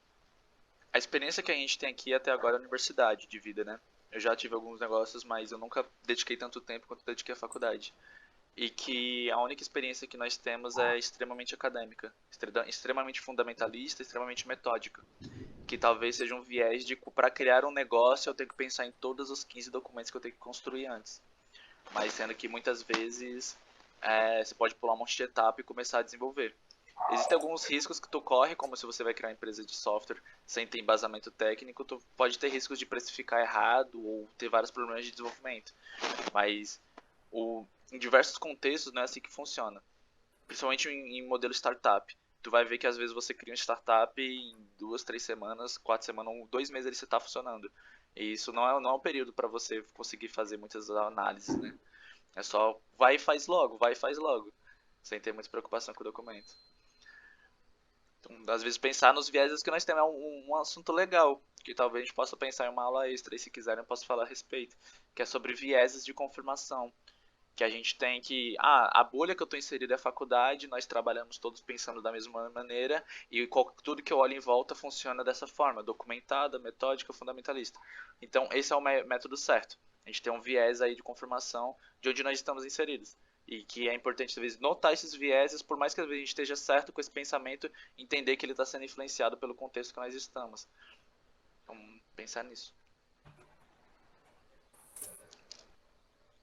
a experiência que a gente tem aqui até agora é a universidade de vida, né? Eu já tive alguns negócios, mas eu nunca dediquei tanto tempo quanto dediquei à faculdade. E que a única experiência que nós temos é extremamente acadêmica, extremamente fundamentalista, extremamente metódica. Que talvez seja um viés de para criar um negócio eu tenho que pensar em todos os 15 documentos que eu tenho que construir antes. Mas sendo que muitas vezes você pode pular um monte de etapa e começar a desenvolver. Existem alguns riscos que tu corre, como se você vai criar uma empresa de software sem ter embasamento técnico, tu pode ter riscos de precificar errado ou ter vários problemas de desenvolvimento. Mas em diversos contextos não é assim que funciona. Principalmente em modelo startup. Tu vai ver que às vezes você cria uma startup e em 2, 3 semanas, 4 semanas, 2 meses ele está funcionando. E isso não é um período para você conseguir fazer muitas análises, né? É só vai e faz logo, sem ter muita preocupação com o documento. Então, às vezes pensar nos vieses que nós temos é um assunto legal, que talvez a gente possa pensar em uma aula extra, e se quiserem eu posso falar a respeito, que é sobre vieses de confirmação. Que a gente tem que, a bolha que eu estou inserido é a faculdade, nós trabalhamos todos pensando da mesma maneira e tudo que eu olho em volta funciona dessa forma, documentada, metódica, fundamentalista. Então esse é o método certo. A gente tem um viés aí de confirmação de onde nós estamos inseridos. E que é importante, às vezes, notar esses vieses, por mais que às vezes a gente esteja certo com esse pensamento, entender que ele está sendo influenciado pelo contexto que nós estamos. Então, pensar nisso.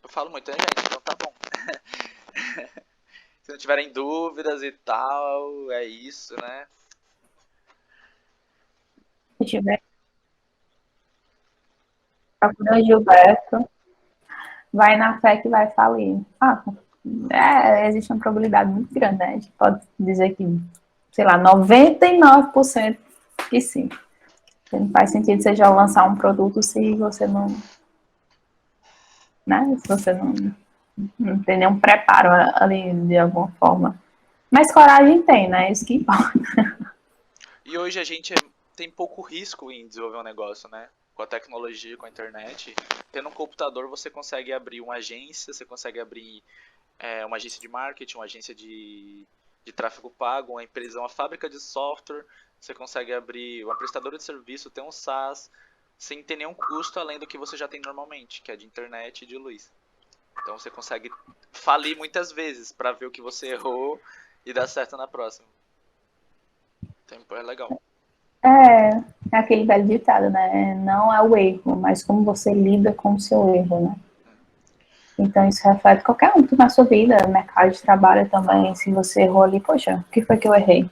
Eu falo muito, né, gente? Então tá bom. Se não tiverem dúvidas e tal, é isso, né? Se tiver, procura Gilberto, vai na fé que vai falir. Existe uma probabilidade muito grande, né? A gente pode dizer que, sei lá, 99% que sim. Não faz sentido você já lançar um produto se você não, né? Se você não tem nenhum preparo ali de alguma forma. Mas coragem tem, né? Isso que importa. E hoje a gente tem pouco risco em desenvolver um negócio, né? Com a tecnologia, com a internet. Tendo um computador, você consegue abrir uma agência, você consegue abrir uma agência de marketing, uma agência de tráfego pago, uma empresa, uma fábrica de software. Você consegue abrir uma prestadora de serviço, ter um SaaS, sem ter nenhum custo além do que você já tem normalmente, que é de internet e de luz. Então você consegue falir muitas vezes para ver o que você errou e dar certo na próxima. Então é legal. É aquele velho ditado, né? Não é o erro, mas como você lida com o seu erro, né? Então isso reflete qualquer um na sua vida, no mercado de trabalho também. Se você errou ali, poxa, o que foi que eu errei?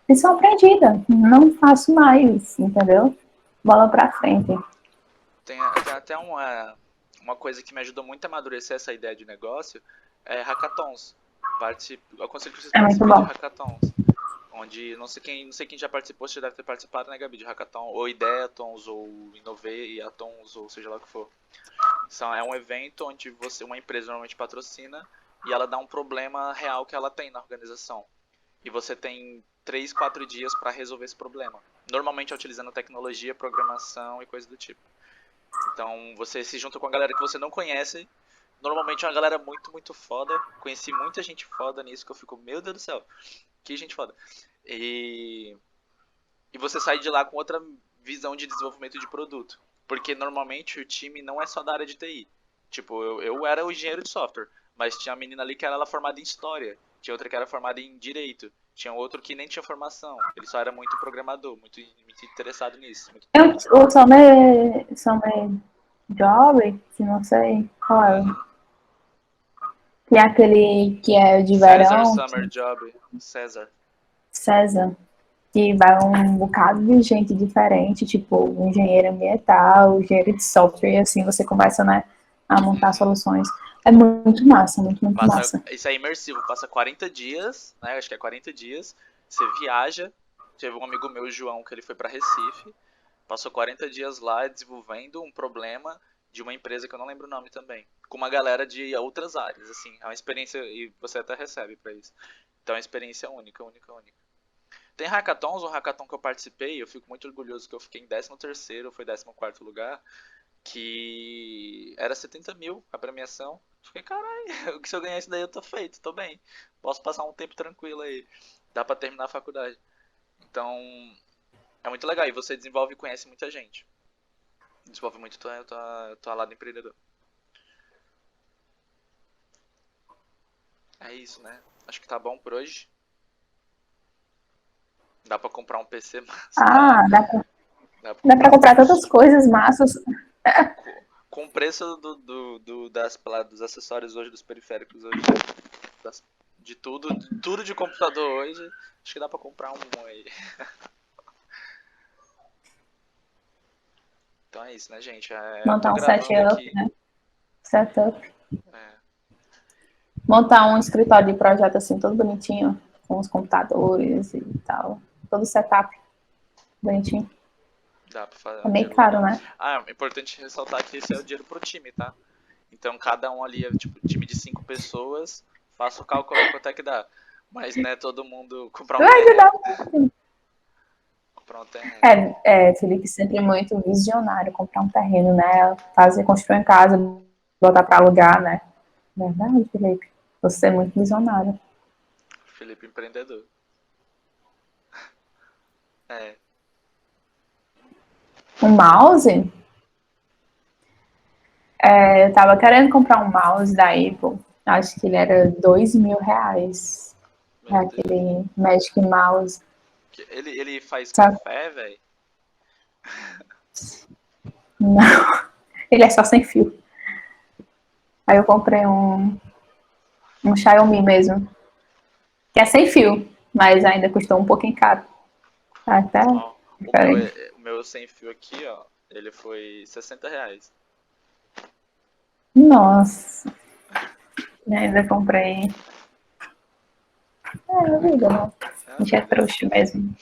Lição aprendida, não faço mais, entendeu? Bola pra frente. Tem até uma coisa que me ajudou muito a amadurecer essa ideia de negócio, é hackathons. Eu aconselho que vocês É muito participem de bom. hackathons. Onde não sei quem já participou, você já deve ter participado, né, Gabi, de hackathon, ou Ideatons, ou Inovatons, ou seja lá o que for. É um evento onde uma empresa normalmente patrocina e ela dá um problema real que ela tem na organização. E você tem 3, 4 dias para resolver esse problema. Normalmente é utilizando tecnologia, programação e coisa do tipo. Então você se junta com a galera que você não conhece. Normalmente é uma galera muito, muito foda. Conheci muita gente foda nisso que eu fico, meu Deus do céu, que gente foda. E, e você sai de lá com outra visão de desenvolvimento de produto. Porque normalmente o time não é só da área de TI. Tipo, eu era o engenheiro de software, mas tinha uma menina ali que era formada em história, tinha outra que era formada em direito, tinha outro que nem tinha formação, ele só era muito programador, muito interessado nisso. O Summer Job, que não sei qual é, Uhum. que é aquele que é de César verão, Summer Job, César. César, que vai um bocado de gente diferente, tipo engenheiro ambiental, engenheiro de software, e assim você começa, né, a montar Uhum. soluções. É muito massa, muito, muito massa. Isso é imersivo, passa 40 dias, né? Acho que é 40 dias. Você viaja. Teve um amigo meu, João, que ele foi para Recife. Passou 40 dias lá desenvolvendo um problema de uma empresa que eu não lembro o nome também. Com uma galera de outras áreas, assim. É uma experiência e você até recebe para isso. Então é uma experiência única, única, única. Tem hackathons, um hackathon que eu participei, eu fico muito orgulhoso que eu fiquei em 13º, foi 14º lugar, que era 70 mil a premiação. Fiquei, caralho, se eu ganhar isso daí eu tô feito, tô bem. Posso passar um tempo tranquilo aí. Dá pra terminar a faculdade. Então, é muito legal. E você desenvolve e conhece muita gente. Desenvolve muito tua lado empreendedor. É isso, né? Acho que tá bom por hoje. Dá pra comprar um PC massa. Ah, Dá pra dá pra comprar comprar tantas coisas massas. com o preço dos acessórios hoje, dos periféricos hoje, de tudo de computador hoje, acho que dá pra comprar um aí. Então é isso, né, gente? Eu tô Montar um gravando setup, aqui. né? Setup. É, Montar um escritório de projeto assim, todo bonitinho, com os computadores e tal. Todo setup bonitinho. dá pra fazer É um meio dinheiro caro, legal. né? Ah, é importante ressaltar que esse é o dinheiro pro time, tá? Então cada um ali é tipo time de 5 pessoas. Faça o cálculo aí quanto é que dá. Mas né, todo mundo comprar um Vai ajudar. terreno. Comprar um terreno. Felipe, sempre muito visionário, comprar um terreno, né? Fazer, construir em casa, botar para alugar, né? Verdade, Felipe. Você é muito visionário. Felipe empreendedor. É. Um mouse? Eu tava querendo comprar um mouse da Apple. Acho que ele era R$ 2.000. É Meu Deus. aquele Magic Mouse. Ele faz Só café, velho? não, ele é só sem fio. Aí eu comprei um Xiaomi mesmo, que é sem fio, mas ainda custou um pouquinho caro. Tá até Ó, diferente. o meu sem fio aqui, ó, ele foi R$ 60. Nossa, e ainda comprei. É a vida, né? É A a gente é vida. trouxa mesmo.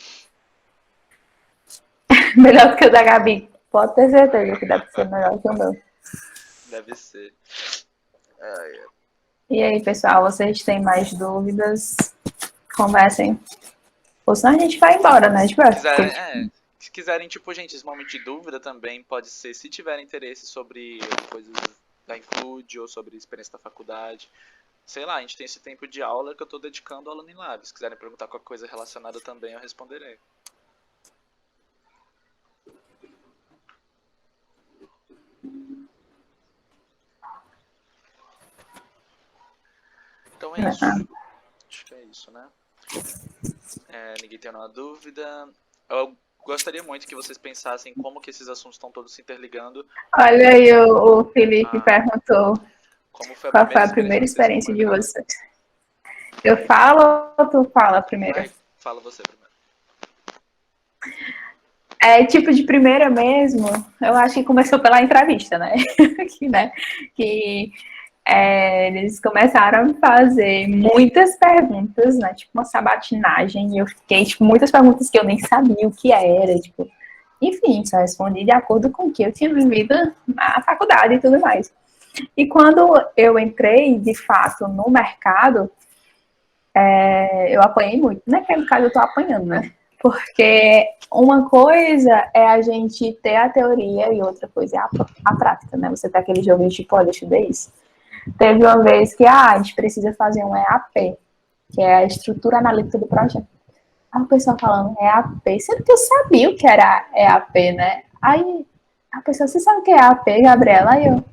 Melhor do que o da Gabi. Pode ter certeza que deve ser melhor que o meu. Deve ser. Ai, ai. E aí, pessoal, vocês têm mais dúvidas? Conversem. Ou senão a gente vai embora, né? Tipo, Quiserem, se quiserem, tipo, gente, esse momento de dúvida também pode ser, se tiverem interesse sobre coisas da Include ou sobre experiência da faculdade. Sei lá, a gente tem esse tempo de aula que eu tô dedicando ao Aluno Lab. Se quiserem perguntar qualquer coisa relacionada também, eu responderei. Então é isso. Acho que é isso, né? Ninguém tem nenhuma dúvida. Eu gostaria muito que vocês pensassem como que esses assuntos estão todos se interligando. olha aí, o Felipe Ah, perguntou como foi a qual foi primeira a experiência primeira de vocês como experiência de mercado? vocês. Eu falo ou tu fala primeiro? Vai, fala você primeiro. Tipo de primeira mesmo, eu acho que começou pela entrevista, né? que eles começaram a fazer muitas perguntas, né? Tipo uma sabatinagem, e eu fiquei, tipo, muitas perguntas que eu nem sabia o que era, tipo, enfim, só respondi de acordo com o que eu tinha vivido na faculdade e tudo mais. E quando eu entrei, de fato, no mercado, eu apanhei muito. Naquele caso, eu tô apanhando, né? Porque uma coisa é a gente ter a teoria e outra coisa é a prática, né? Você tem aquele jogo de tipo, olha, eu estudei isso. Teve uma vez que a gente precisa fazer um EAP, que é a estrutura analítica do projeto. Aí o pessoal falando EAP, sendo que eu sabia o que era EAP, né? Aí a pessoa, você sabe o que é EAP, Gabriela? Aí eu,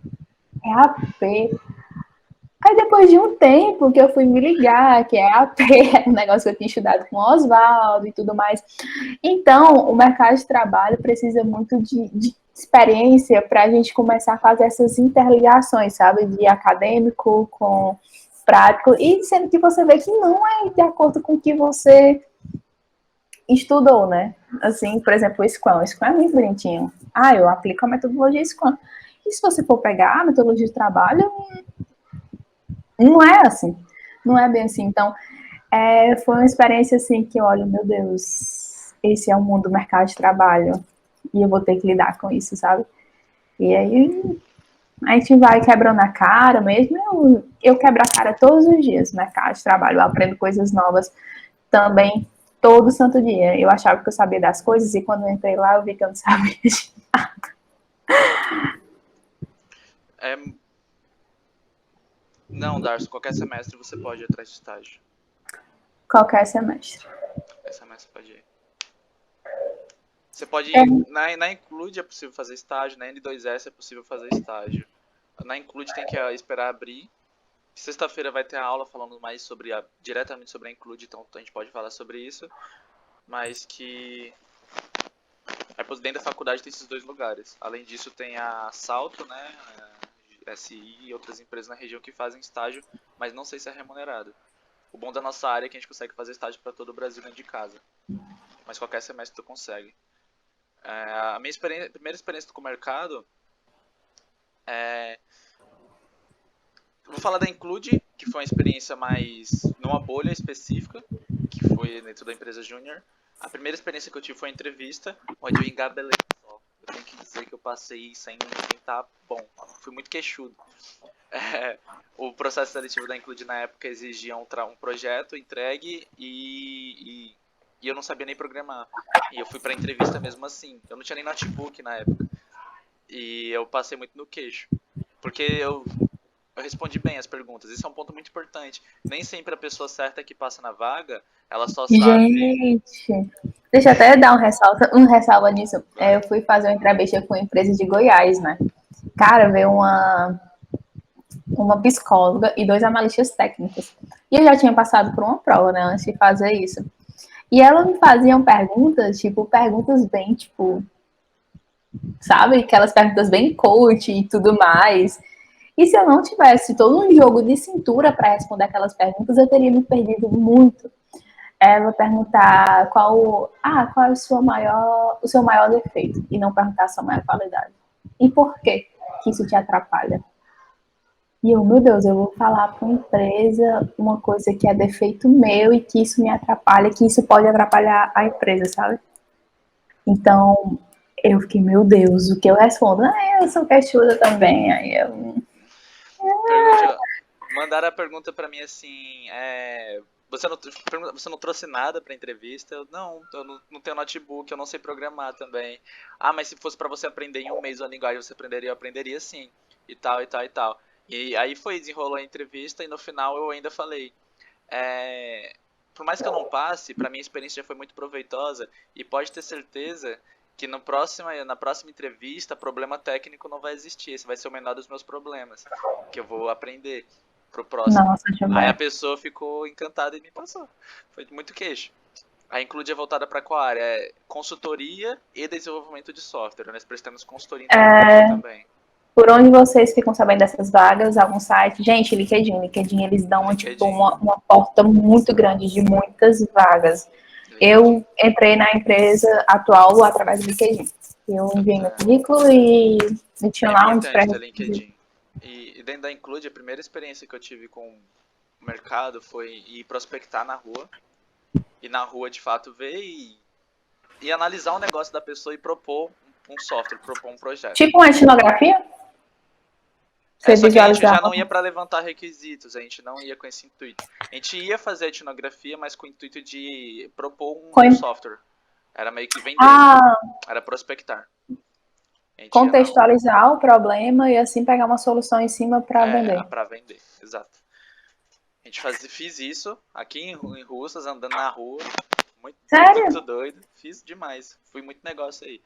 EAP. Aí depois de um tempo que eu fui me ligar, que é EAP, é um negócio que eu tinha estudado com o Oswaldo e tudo mais. Então, o mercado de trabalho precisa muito de experiência para a gente começar a fazer essas interligações, sabe? De acadêmico com prático, e sendo que você vê que não é de acordo com o que você estudou, né? Assim, por exemplo, o Scrum. O Scrum é muito bonitinho. Eu aplico a metodologia Scrum. E se você for pegar a metodologia de trabalho, não é assim. Não é bem assim. Então, foi uma experiência assim que, olha, meu Deus, esse é o mundo do mercado de trabalho. E eu vou ter que lidar com isso, sabe? E aí a gente vai quebrando a cara mesmo. Eu quebro a cara todos os dias no mercado de trabalho. Eu aprendo coisas novas também todo santo dia. Eu achava que eu sabia das coisas e quando eu entrei lá eu vi que eu não sabia. É, Não, Darcy, qualquer semestre você pode ir atrás de estágio. Qualquer semestre. Qualquer semestre pode ir. Você pode É. ir. Na Include é possível fazer estágio, na N2S é possível fazer estágio. Na Include tem que esperar abrir. Sexta-feira vai ter a aula falando mais sobre diretamente sobre a Include, então a gente pode falar sobre isso. Mas que dentro da faculdade tem esses dois lugares. Além disso tem a Salto, né, a SI e outras empresas na região que fazem estágio, mas não sei se é remunerado. O bom da nossa área é que a gente consegue fazer estágio para todo o Brasil dentro de casa. Mas qualquer semestre tu consegue. A minha primeira experiência com o mercado é... Vou falar da Include, que foi uma experiência mais numa bolha específica, que foi dentro da empresa Júnior. A primeira experiência que eu tive foi a entrevista, onde eu engabelei só. Eu tenho que dizer que eu passei sem estar bom. Fui muito queixudo. O processo seletivo da Include na época exigia um projeto entregue e eu não sabia nem programar. E eu fui pra entrevista mesmo assim. Eu não tinha nem notebook na época. E eu passei muito no queixo. Porque eu respondi bem as perguntas. Isso é um ponto muito importante. Nem sempre a pessoa certa que passa na vaga, ela só sabe. Gente, deixa eu até dar um ressalva nisso. Eu fui fazer uma entrevista com uma empresa de Goiás, né? Cara, veio uma psicóloga e dois analistas técnicos. E eu já tinha passado por uma prova, né, antes de fazer isso. E elas me faziam perguntas, tipo, perguntas bem, tipo, sabe? Aquelas perguntas bem coach e tudo mais. E se eu não tivesse todo um jogo de cintura para responder aquelas perguntas, eu teria me perdido muito. Ela perguntar qual é o seu maior defeito e não perguntar a sua maior qualidade. E por que isso te atrapalha? E eu, meu Deus, eu vou falar para uma empresa uma coisa que é defeito meu e que isso me atrapalha, que isso pode atrapalhar a empresa, sabe? Então, eu fiquei, meu Deus, o que eu respondo? Eu sou queixuda também. Aí eu... Mandaram a pergunta pra mim assim, você não trouxe nada pra entrevista? Eu não tenho notebook, eu não sei programar também. Ah, mas se fosse pra você aprender em um mês uma linguagem, você aprenderia? Eu aprenderia sim. E tal, e tal, e tal. E aí desenrolou a entrevista e no final eu ainda falei, por mais que eu não passe, pra mim a experiência já foi muito proveitosa e pode ter certeza que na próxima entrevista, problema técnico não vai existir. Esse vai ser o menor dos meus problemas, que eu vou aprender pro próximo. Nossa, Aí a pessoa ficou encantada e me passou. Foi muito queixo. A Include é voltada para qual área? É consultoria e desenvolvimento de software. Nós prestamos consultoria em tecnologia também. Por onde vocês ficam sabendo dessas vagas? Algum site? Gente, LinkedIn eles dão tipo, uma porta muito grande de muitas vagas. Eu entrei na empresa atual através do LinkedIn. Eu enviei meu currículo e tinha lá um LinkedIn. E dentro da Include, a primeira experiência que eu tive com o mercado foi ir prospectar na rua. E na rua, de fato, ver e analisar o negócio da pessoa e propor um software, propor um projeto. Tipo uma etnografia? Só que a gente já não ia para levantar requisitos, a gente não ia com esse intuito. A gente ia fazer a etnografia, mas com o intuito de propor um software. Era meio que vender, era prospectar. Contextualizar o problema e assim pegar uma solução em cima para vender. Para vender, exato. A gente fiz isso aqui em Russas, andando na rua. Muito doido. Fiz demais. Fui muito negócio aí.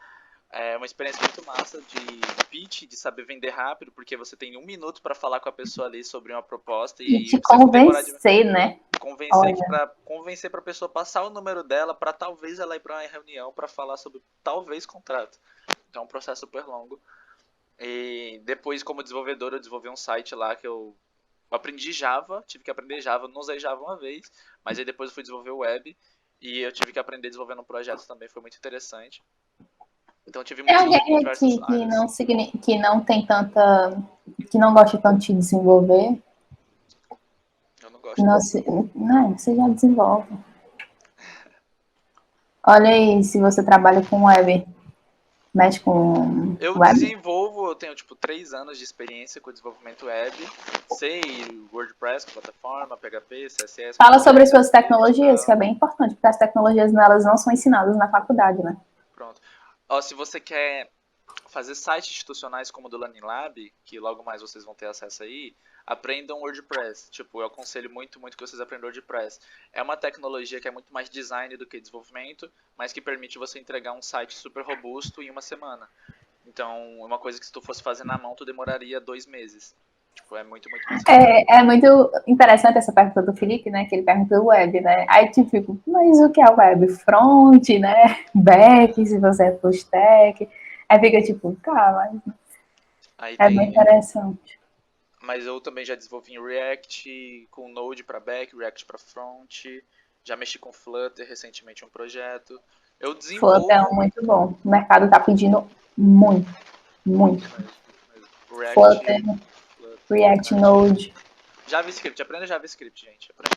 É uma experiência muito massa de pitch, de saber vender rápido, porque você tem 1 minuto para falar com a pessoa ali sobre uma proposta e te convencer, né? Convencer para a pessoa passar o número dela para talvez ela ir para uma reunião para falar sobre talvez contrato. Então é um processo super longo. E depois, como desenvolvedor, eu desenvolvi um site lá que eu aprendi Java, tive que aprender Java, não usei Java uma vez, mas aí depois eu fui desenvolver web e eu tive que aprender desenvolvendo um projeto também, foi muito interessante. Então eu tive muito diversas áreas. Que não tem tanta... que não gosta tanto de desenvolver. Eu não gosto. Não, você já desenvolve. Olha aí, se você trabalha com web, mexe com web. Desenvolvo, eu tenho tipo 3 anos de experiência com desenvolvimento web. Sei WordPress, plataforma, PHP, CSS. Fala sobre suas tecnologias, que é bem importante, porque as tecnologias elas não são ensinadas na faculdade, né? Pronto. Se você quer fazer sites institucionais como o do Learning Lab, que logo mais vocês vão ter acesso aí, aprendam WordPress. Tipo, eu aconselho muito, muito que vocês aprendam WordPress. É uma tecnologia que é muito mais design do que desenvolvimento, mas que permite você entregar um site super robusto em uma semana. Então, é uma coisa que se tu fosse fazer na mão, tu demoraria 2 meses. Tipo, é muito, muito mais rápido. É muito interessante essa pergunta do Felipe, né? Que ele pergunta do web, né? Aí tu fica, mas o que é web? Front, né? Back, se você é full stack. Aí fica tipo, tá, mas Aí é bem tem. interessante. Mas eu também já desenvolvi em React, com Node para back, React para front. Já mexi com Flutter recentemente em um projeto. Eu Flutter é desenvolvo muito bom. O mercado tá pedindo muito, muito. muito mesmo, muito mesmo. React, Flutter, Flutter, React Node. Node. JavaScript, aprenda JavaScript, gente. Aprenda.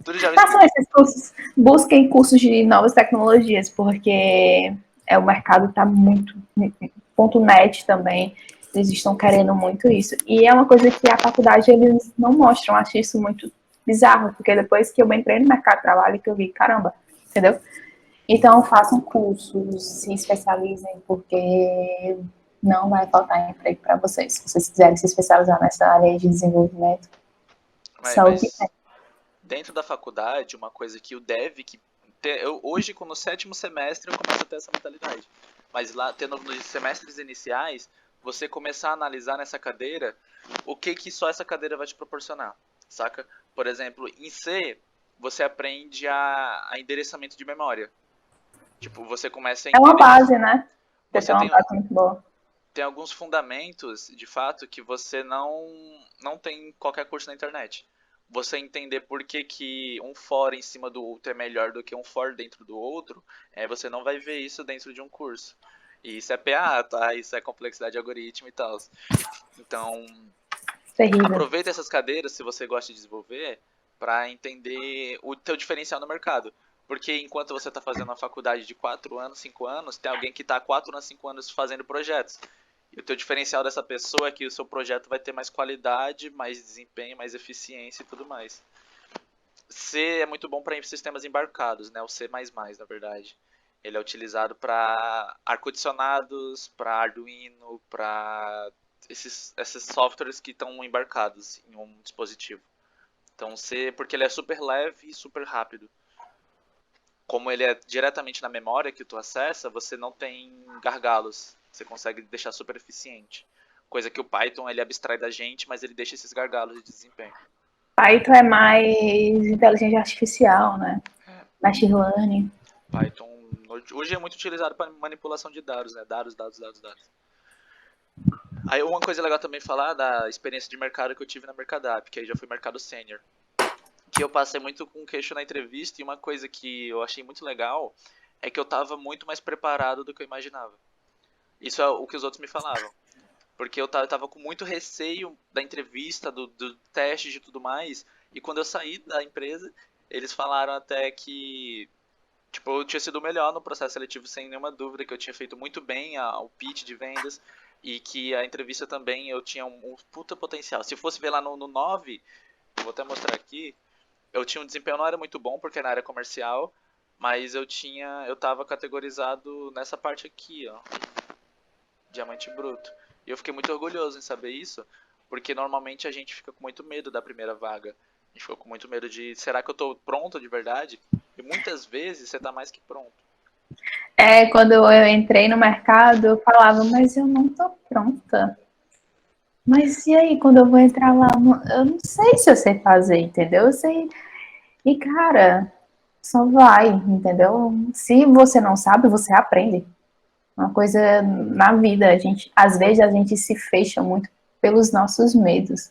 Tudo Façam JavaScript. esses cursos, busquem cursos de novas tecnologias, porque o mercado está muito. Ponto .NET também, eles estão querendo muito isso. E é uma coisa que a faculdade eles não mostram, acho isso muito bizarro, porque depois que eu entrei no mercado de trabalho, que eu vi, caramba, entendeu? Então façam cursos, se especializem, porque não vai faltar emprego para vocês. Se vocês quiserem se especializar nessa área de desenvolvimento, saúde. Mas dentro da faculdade, uma coisa que o dev eu, hoje, no sétimo semestre, eu começo a ter essa mentalidade. Mas lá, tendo nos semestres iniciais, você começar a analisar nessa cadeira o que só essa cadeira vai te proporcionar, saca? Por exemplo, em C, você aprende a endereçamento de memória. Tipo, você começa a É uma entender. base, né? Você Você tem uma tem, base muito boa. tem alguns fundamentos, de fato, que você não tem em qualquer curso na internet. Você entender por que um for em cima do outro é melhor do que um for dentro do outro, você não vai ver isso dentro de um curso. E isso é PA, tá? Isso é complexidade de algoritmo e tal. Então, Terrível. aproveita essas cadeiras, se você gosta de desenvolver, para entender o teu diferencial no mercado. Porque enquanto você está fazendo uma faculdade de 4 anos, 5 anos, tem alguém que está há 4 anos, 5 anos fazendo projetos. E o teu diferencial dessa pessoa é que o seu projeto vai ter mais qualidade, mais desempenho, mais eficiência e tudo mais. C é muito bom para sistemas embarcados, né? O C++, na verdade. Ele é utilizado para ar-condicionados, para Arduino, para esses softwares que estão embarcados em um dispositivo. Então C, porque ele é super leve e super rápido. Como ele é diretamente na memória que tu acessa, você não tem gargalos. Você consegue deixar super eficiente. Coisa que o Python ele abstrai da gente, mas ele deixa esses gargalos de desempenho. Python é mais inteligência artificial, né? Machine learning. Python hoje é muito utilizado para manipulação de dados, né? Dados, dados, dados, dados. Aí uma coisa legal também falar da experiência de mercado que eu tive na Mercadap, que aí já foi mercado sênior. Que eu passei muito com queixo na entrevista e uma coisa que eu achei muito legal é que eu estava muito mais preparado do que eu imaginava. Isso é o que os outros me falavam. Porque eu tava com muito receio da entrevista, do teste e tudo mais. E quando eu saí da empresa, eles falaram até que tipo, eu tinha sido o melhor no processo seletivo sem nenhuma dúvida, que eu tinha feito muito bem o pitch de vendas e que a entrevista também eu tinha um puta potencial. Se fosse ver lá no 9, eu vou até mostrar aqui, eu tinha um desempenho não era muito bom porque é na área comercial, mas eu tava categorizado nessa parte aqui, ó, diamante bruto. E eu fiquei muito orgulhoso em saber isso, porque normalmente a gente fica com muito medo da primeira vaga. A gente ficou com muito medo de, será que eu tô pronto de verdade? E muitas vezes você tá mais que pronto. Quando eu entrei no mercado, eu falava, mas eu não tô pronta. Mas e aí, quando eu vou entrar lá, eu não sei se eu sei fazer, entendeu? Eu sei. E, cara, só vai, entendeu? Se você não sabe, você aprende. Uma coisa na vida, às vezes a gente se fecha muito pelos nossos medos.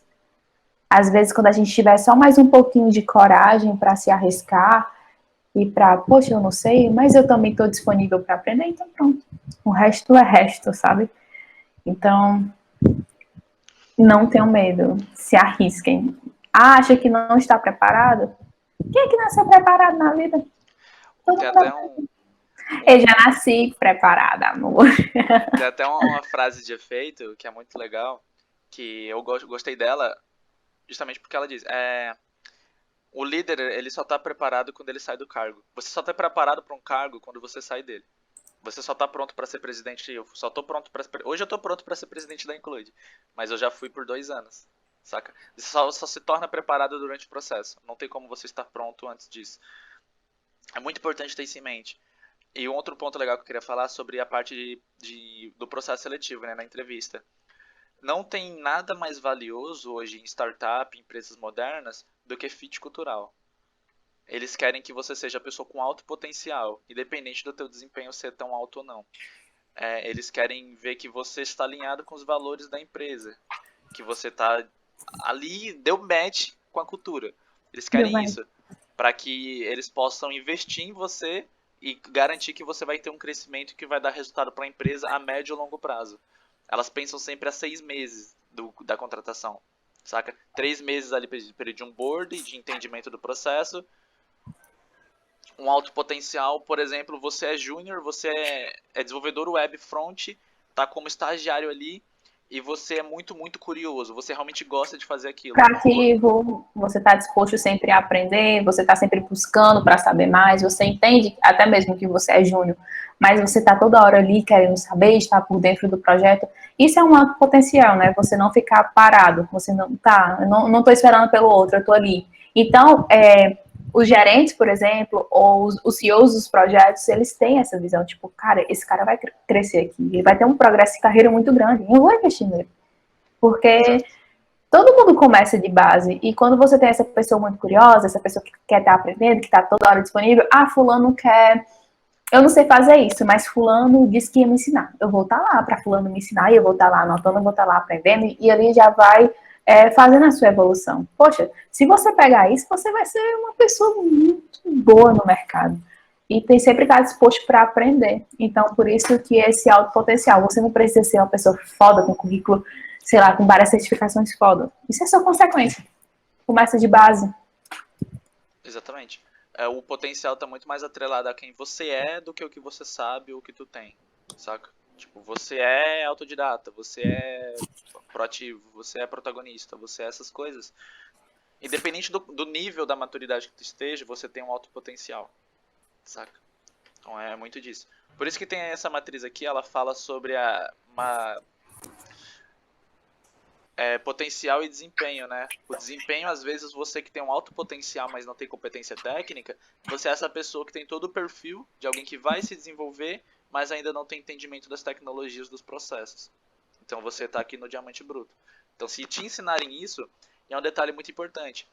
Às vezes, quando a gente tiver só mais um pouquinho de coragem para se arriscar e para, poxa, eu não sei, mas eu também estou disponível para aprender, então pronto. O resto é resto, sabe? Então, não tenham medo, se arrisquem. Acha que não está preparado? Quem é que nasceu preparado na vida? Todo Tem até mundo. Eu já nasci preparada, amor. tem até uma frase de efeito que é muito legal, que eu gostei dela justamente porque ela diz, o líder, ele só tá preparado quando ele sai do cargo. Você só tá preparado para um cargo quando você sai dele. Você só tá pronto para ser presidente. Eu só tô pronto para hoje eu tô pronto para ser presidente da Include, mas eu já fui por 2 anos, saca? Você só se torna preparado durante o processo. Não tem como você estar pronto antes disso. É muito importante ter isso em mente. E um outro ponto legal que eu queria falar sobre a parte do processo seletivo, né, na entrevista. Não tem nada mais valioso hoje em startup, em empresas modernas, do que fit cultural. Eles querem que você seja a pessoa com alto potencial, independente do teu desempenho ser tão alto ou não. Eles querem ver que você está alinhado com os valores da empresa, que você está ali, deu match com a cultura. Eles Deu querem mais. isso, para que eles possam investir em você e garantir que você vai ter um crescimento que vai dar resultado para a empresa a médio e longo prazo. Elas pensam sempre a 6 meses da contratação, saca? 3 meses ali período de onboarding, de entendimento do processo, um alto potencial, por exemplo, você é júnior, você é desenvolvedor web front, tá como estagiário ali e você é muito, muito curioso, você realmente gosta de fazer aquilo. Proativo, você está disposto sempre a aprender, você está sempre buscando para saber mais, você entende até mesmo que você é júnior, mas você está toda hora ali querendo saber, estar por dentro do projeto. Isso é um potencial, né? Você não ficar parado, você não tá, eu não estou esperando pelo outro, eu estou ali. Então, os gerentes, por exemplo, ou os CEOs dos projetos, eles têm essa visão, tipo, cara, esse cara vai crescer aqui, ele vai ter um progresso de carreira muito grande, eu vou investir nele. Porque Exato. todo mundo começa de base. E quando você tem essa pessoa muito curiosa, essa pessoa que quer estar aprendendo, que está toda hora disponível, fulano quer. Eu não sei fazer isso, mas fulano disse que ia me ensinar. Eu vou estar lá para fulano me ensinar, e eu vou estar lá anotando, eu vou estar lá aprendendo, e ali já vai fazendo a sua evolução. Poxa, se você pegar isso, você vai ser uma pessoa muito boa no mercado. E tem sempre que estar disposto para aprender. Então, por isso que esse alto potencial, você não precisa ser uma pessoa foda com currículo, sei lá, com várias certificações foda. Isso é só consequência. Começa de base. Exatamente. O potencial tá muito mais atrelado a quem você é do que o que você sabe ou o que tu tem, saca? Tipo, você é autodidata, você é proativo, você é protagonista, você é essas coisas. Independente do nível da maturidade que tu esteja, você tem um alto potencial, saca? Então é muito disso. Por isso que tem essa matriz aqui, ela fala sobre potencial e desempenho, né? O desempenho, às vezes, você que tem um alto potencial, mas não tem competência técnica, você é essa pessoa que tem todo o perfil de alguém que vai se desenvolver, mas ainda não tem entendimento das tecnologias dos processos. Então você está aqui no diamante bruto. Então, se te ensinarem isso, é um detalhe muito importante.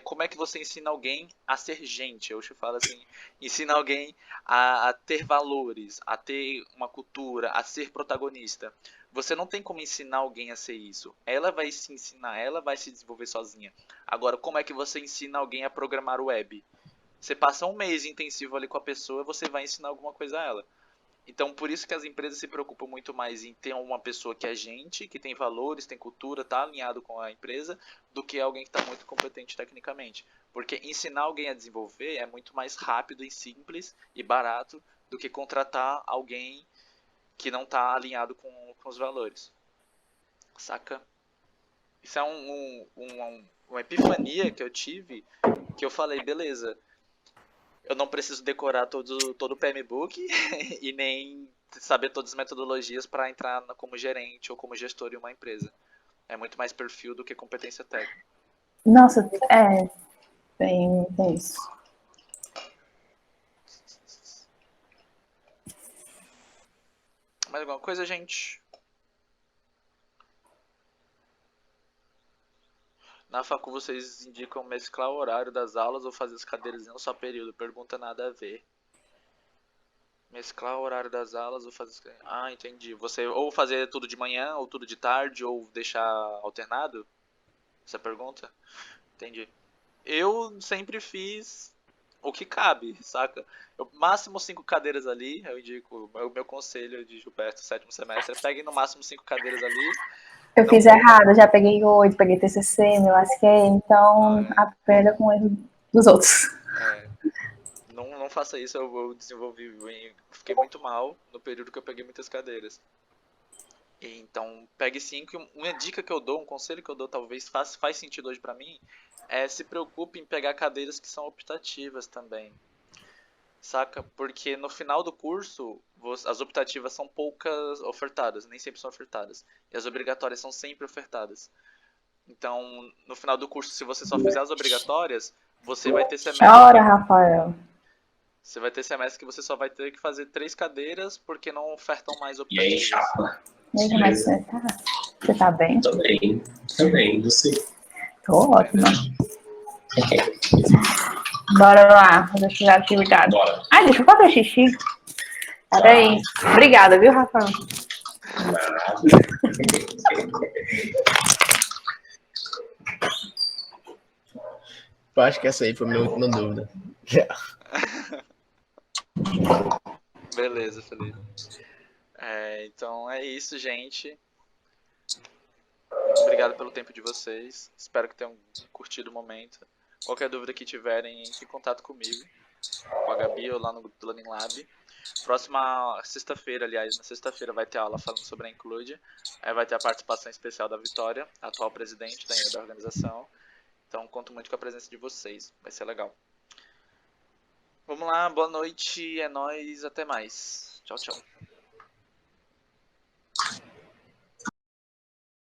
Como é que você ensina alguém a ser gente? Eu te falo assim, ensina alguém a ter valores, a ter uma cultura, a ser protagonista. Você não tem como ensinar alguém a ser isso. Ela vai se ensinar, ela vai se desenvolver sozinha. Agora, como é que você ensina alguém a programar web? Você passa um mês intensivo ali com a pessoa, você vai ensinar alguma coisa a ela. Então, por isso que as empresas se preocupam muito mais em ter uma pessoa que é gente, que tem valores, tem cultura, está alinhado com a empresa, do que alguém que está muito competente tecnicamente. Porque ensinar alguém a desenvolver é muito mais rápido e simples e barato do que contratar alguém que não está alinhado com os valores. Saca? Isso é uma epifania que eu tive, que eu falei, beleza, eu não preciso decorar todo o PMBOK e nem saber todas as metodologias para entrar como gerente ou como gestor em uma empresa. É muito mais perfil do que competência técnica. Nossa, tem isso. Mais alguma coisa, gente? Na facu vocês indicam mesclar o horário das aulas ou fazer as cadeiras em um só período? Pergunta nada a ver. Mesclar o horário das aulas ou fazer... Ah, entendi. Você ou fazer tudo de manhã, ou tudo de tarde, ou deixar alternado? Essa pergunta? Entendi. Eu sempre fiz o que cabe, saca? Máximo 5 cadeiras ali, eu indico, o meu conselho de Gilberto, sétimo semestre, pegue no máximo 5 cadeiras ali, Eu não fiz pula. errado, já peguei 8, peguei TCC, me lasquei, Ah, então aprenda com o erro dos outros. é, não faça isso, eu desenvolvi, fiquei muito mal no período que eu peguei muitas cadeiras. Então, pegue 5. Uma dica que eu dou, um conselho que eu dou, talvez faz sentido hoje pra mim, se preocupe em pegar cadeiras que são optativas também. saca? Porque no final do curso, as optativas são poucas ofertadas, nem sempre são ofertadas. E as obrigatórias são sempre ofertadas. Então, no final do curso, se você só fizer as obrigatórias, você vai ter semestre Chora, que Rafael. que você só vai ter que fazer 3 cadeiras porque não ofertam mais E aí, optativas. chapa? E aí, como é que você tá? Você tá bem? Também, você. Tô ótima. Bora lá, fazer a atividade. Bora. Ai, deixa eu fazer xixi. Peraí. Obrigada, viu, Rafael? Nada. Eu acho que essa aí foi a minha última dúvida. Beleza, Felipe. Então é isso, gente. Obrigado pelo tempo de vocês. Espero que tenham curtido o momento. Qualquer dúvida que tiverem, entre em contato comigo, com a Gabi ou lá no grupo do Learning Lab. Próxima sexta-feira, aliás, na sexta-feira vai ter aula falando sobre a Include. Vai ter a participação especial da Vitória, atual presidente da organização. Então conto muito com a presença de vocês. Vai ser legal. Vamos lá, boa noite, é nóis, até mais. Tchau, tchau.